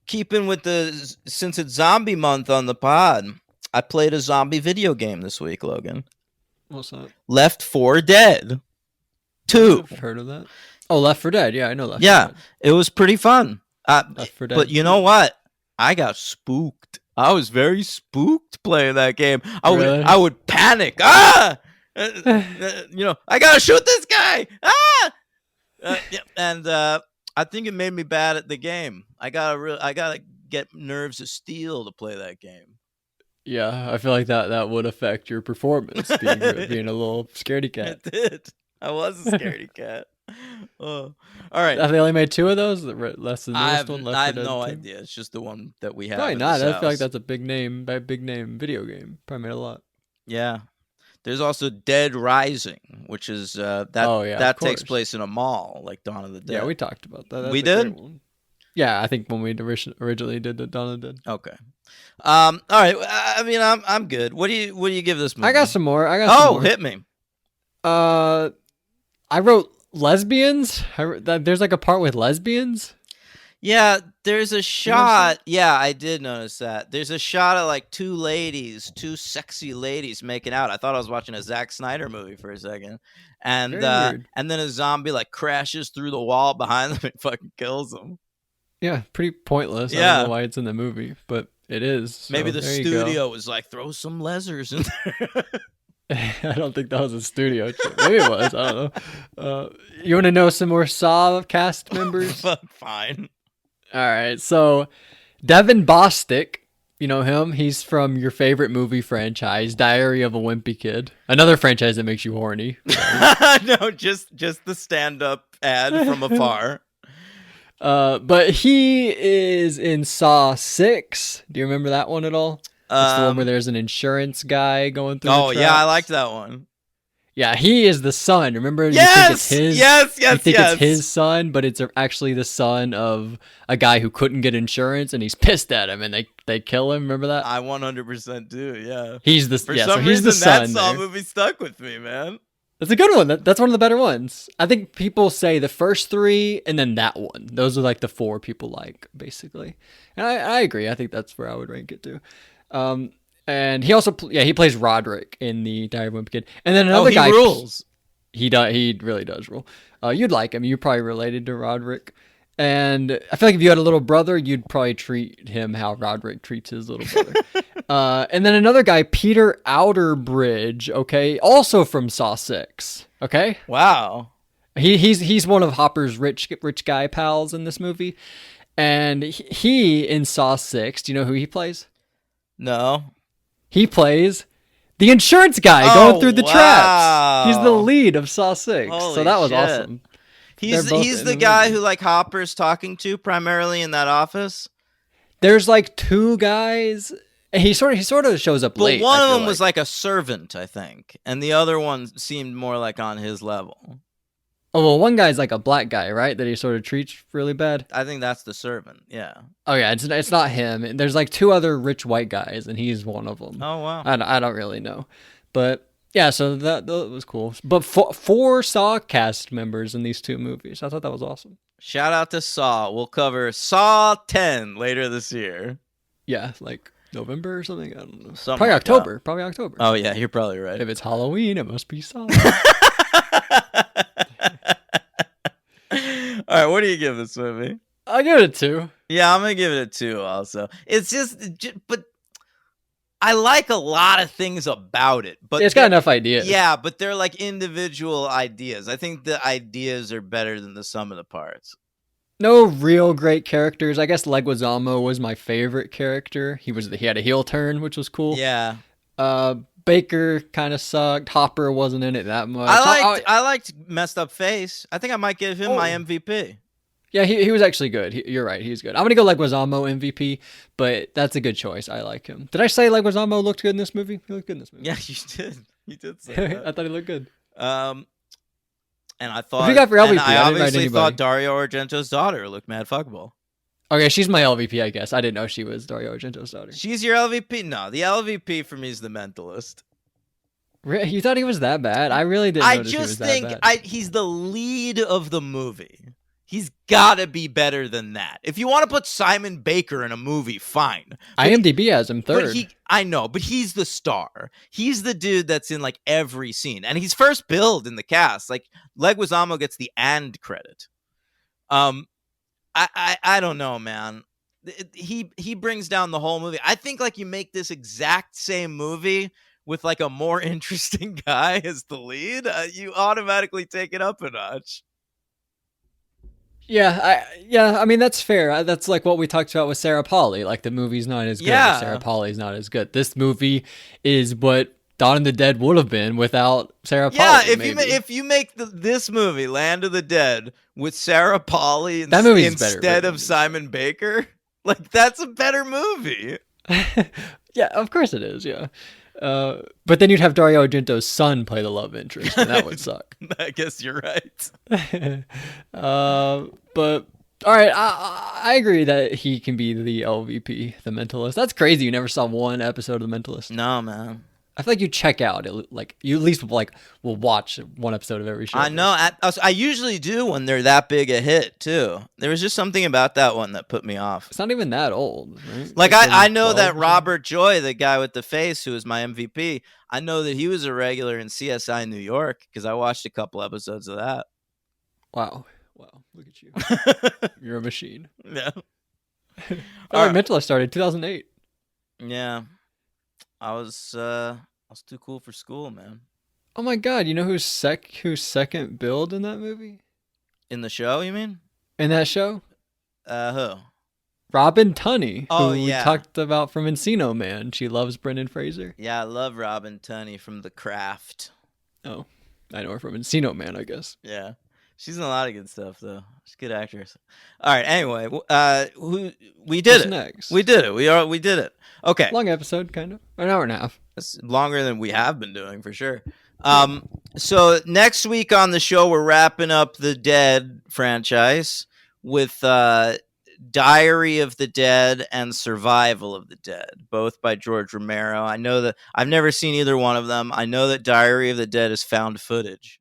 since it's zombie month on the pod, I played a zombie video game this week, Logan. What's that? Left 4 Dead 2. I've heard of that. Oh, Left 4 Dead. Yeah, I know Left 4 Yeah, Dead. it was pretty fun. Left 4 Dead. But you know what? I got spooked. I was very spooked playing that game. Really? I would panic. Ah! You know, I gotta shoot this guy. Ah! Yeah, and I think it made me bad at the game. I gotta get nerves of steel to play that game. Yeah, I feel like that would affect your performance, being a little scaredy cat. It did. I was a scaredy cat. Oh, all right. They only made two of those, less than the I newest have one, Left I 4 have Dead no 2? idea. It's just the one that we have Probably in not. this I feel like house. that's a big name video game. Probably made a lot. Yeah. There's also Dead Rising, which is Oh yeah, of that takes course. place in a mall, like Dawn of the Dead. Yeah, we talked about that. That's We a great did? one. Yeah, I think when we originally did the Dawn of the Dead. Okay. All right. I mean, I'm good. What do you give this movie? I got some more. Some more. Hit me. I wrote lesbians. There's like a part with lesbians. Yeah, there's a notice shot. Yeah, I did notice that. There's a shot of like two sexy ladies making out. I thought I was watching a Zack Snyder movie for a second. And Very weird. and then a zombie like crashes through the wall behind them and fucking kills them. Yeah, pretty pointless. I Yeah. don't know why it's in the movie, but it is. So Maybe the there you go. studio was like, throw some lessers in there. I don't think that was a studio trick. Maybe it was. I don't know. You want to know some more Saw cast members? Fine. All right. So, Devin Bostick, you know him. He's from your favorite movie franchise, Diary of a Wimpy Kid. Another franchise that makes you horny. No, just the stand-up ad from afar. But he is in Saw 6. Do you remember that one at all? It's the one where there's an insurance guy going through. Oh the yeah, I traps. liked that one. Yeah, he is the son. Remember? Yes, you think it's his. yes, You think yes. it's his son, but it's actually the son of a guy who couldn't get insurance, and he's pissed at him, and they kill him. Remember that? I 100% do. Yeah. He's the For yeah. some So he's reason, the son. that Saw there. movie stuck with me, man. That's a good one. That's one of the better ones. I think people say the first three and then that one. Those are like the four people like, basically. And I agree. I think that's where I would rank it too. And he also, he plays Roderick in the Diary of a Wimpy Kid. And then another he guy rules. He really does rule. You'd like him. You're probably related to Roderick. And I feel like if you had a little brother, you'd probably treat him how Roderick treats his little brother. And then another guy, Peter Outerbridge, okay, also from Saw 6, okay? Wow. He's one of Hopper's rich guy pals in this movie. And he in Saw 6, do you know who he plays? No. He plays the insurance guy going through the traps. He's the lead of Saw 6. Holy so that was shit. awesome. He's both the in the guy movie. who like Hopper's talking to primarily in that office. There's like two guys. And he sort of shows up But late. one I of feel them was like a servant, I think, and the other one seemed more like on his level. Oh, well, one guy's like a black guy, right? That he sort of treats really bad. I think that's the servant. Yeah. Oh yeah, it's not him. There's like two other rich white guys, and he's one of them. Oh wow. I don't really know, but yeah. So that was cool. But four Saw cast members in these two movies. I thought that was awesome. Shout out to Saw. We'll cover Saw 10 later this year. Yeah, like November or something. I don't know. Something Probably like that. October. Probably October. Oh yeah, you're probably right. If it's Halloween, it must be Saw. All right, what do you give this movie? I'll give it a 2. Yeah, I'm gonna give it a 2 also. It's but I like a lot of things about it, but It's got enough ideas. Yeah, but they're like individual ideas. I think the ideas are better than the sum of the parts. No real great characters. I guess Leguizamo was my favorite character. He had a heel turn, which was cool. Yeah, Baker kind of sucked. Hopper wasn't in it that much. I liked Messed Up Face. I think I might give him my MVP. Yeah, he was actually good. You're right. He's good. I'm going to go Leguizamo MVP, but that's a good choice. I like him. Did I say Leguizamo looked good in this movie? He looked good in this movie. Yeah, you did. You did say I that. thought he looked good. And I What thought, do you got for LVP? and I I didn't write obviously anybody. thought Dario Argento's daughter looked mad fuckable. Okay, she's my LVP, I guess. I didn't know she was Dario Argento's daughter. She's your LVP? No, the LVP for me is The Mentalist. You thought he was that bad? I really didn't I notice he was just that think bad. he's the lead of the movie. He's got to be better than that. If you want to put Simon Baker in a movie, fine. IMDb has him third. But I know, but he's the star. He's the dude that's in like every scene, and he's first billed in the cast. Like Leguizamo gets the "and" credit. I don't know, man. He brings down the whole movie. I think like you make this exact same movie with like a more interesting guy as the lead, you automatically take it up a notch. I mean that's fair. That's like what we talked about with Sarah Polly. Like the movie's not as good. Yeah. Sarah Polly's not as good. This movie is what Dawn of the Dead would have been without Sarah Yeah, Polly. if you make this movie Land of the Dead with Sarah Polly That movie's better instead written. of Simon Baker, like that's a better movie. Yeah, of course it is. Yeah, but then you'd have Dario Argento's son play the love interest, and that would suck. I guess you're right. But all right, I agree that he can be the LVP, the Mentalist. That's crazy. You never saw one episode of the Mentalist. No, man. I feel like you check out. Like you at least like will watch one episode of every show. I know. I usually do when they're that big a hit too. There was just something about that one that put me off. It's not even that old, right? Like I know that 12 or something. Robert Joy, the guy with the face who was my MVP, I know that he was a regular in CSI New York because I watched a couple episodes of that. Wow, look at you. You're a machine. Yeah. All right, Mentalist started 2008. Yeah. I was too cool for school, man. Oh my God, you know who's second billed in that movie? In the show, you mean? In that show? Who? Robin Tunney, Oh, who yeah. we talked about from Encino Man. She loves Brendan Fraser. Yeah, I love Robin Tunney from The Craft. Oh, I know her from Encino Man, I guess. Yeah. She's in a lot of good stuff, though. She's a good actress. All right. Anyway, we did What's it. next? We did it. We did it. Okay. Long episode, kind of. An hour and a half. It's longer than we have been doing for sure. So next week on the show, we're wrapping up the Dead franchise with Diary of the Dead and Survival of the Dead, both by George Romero. I know that I've never seen either one of them. I know that Diary of the Dead is found footage.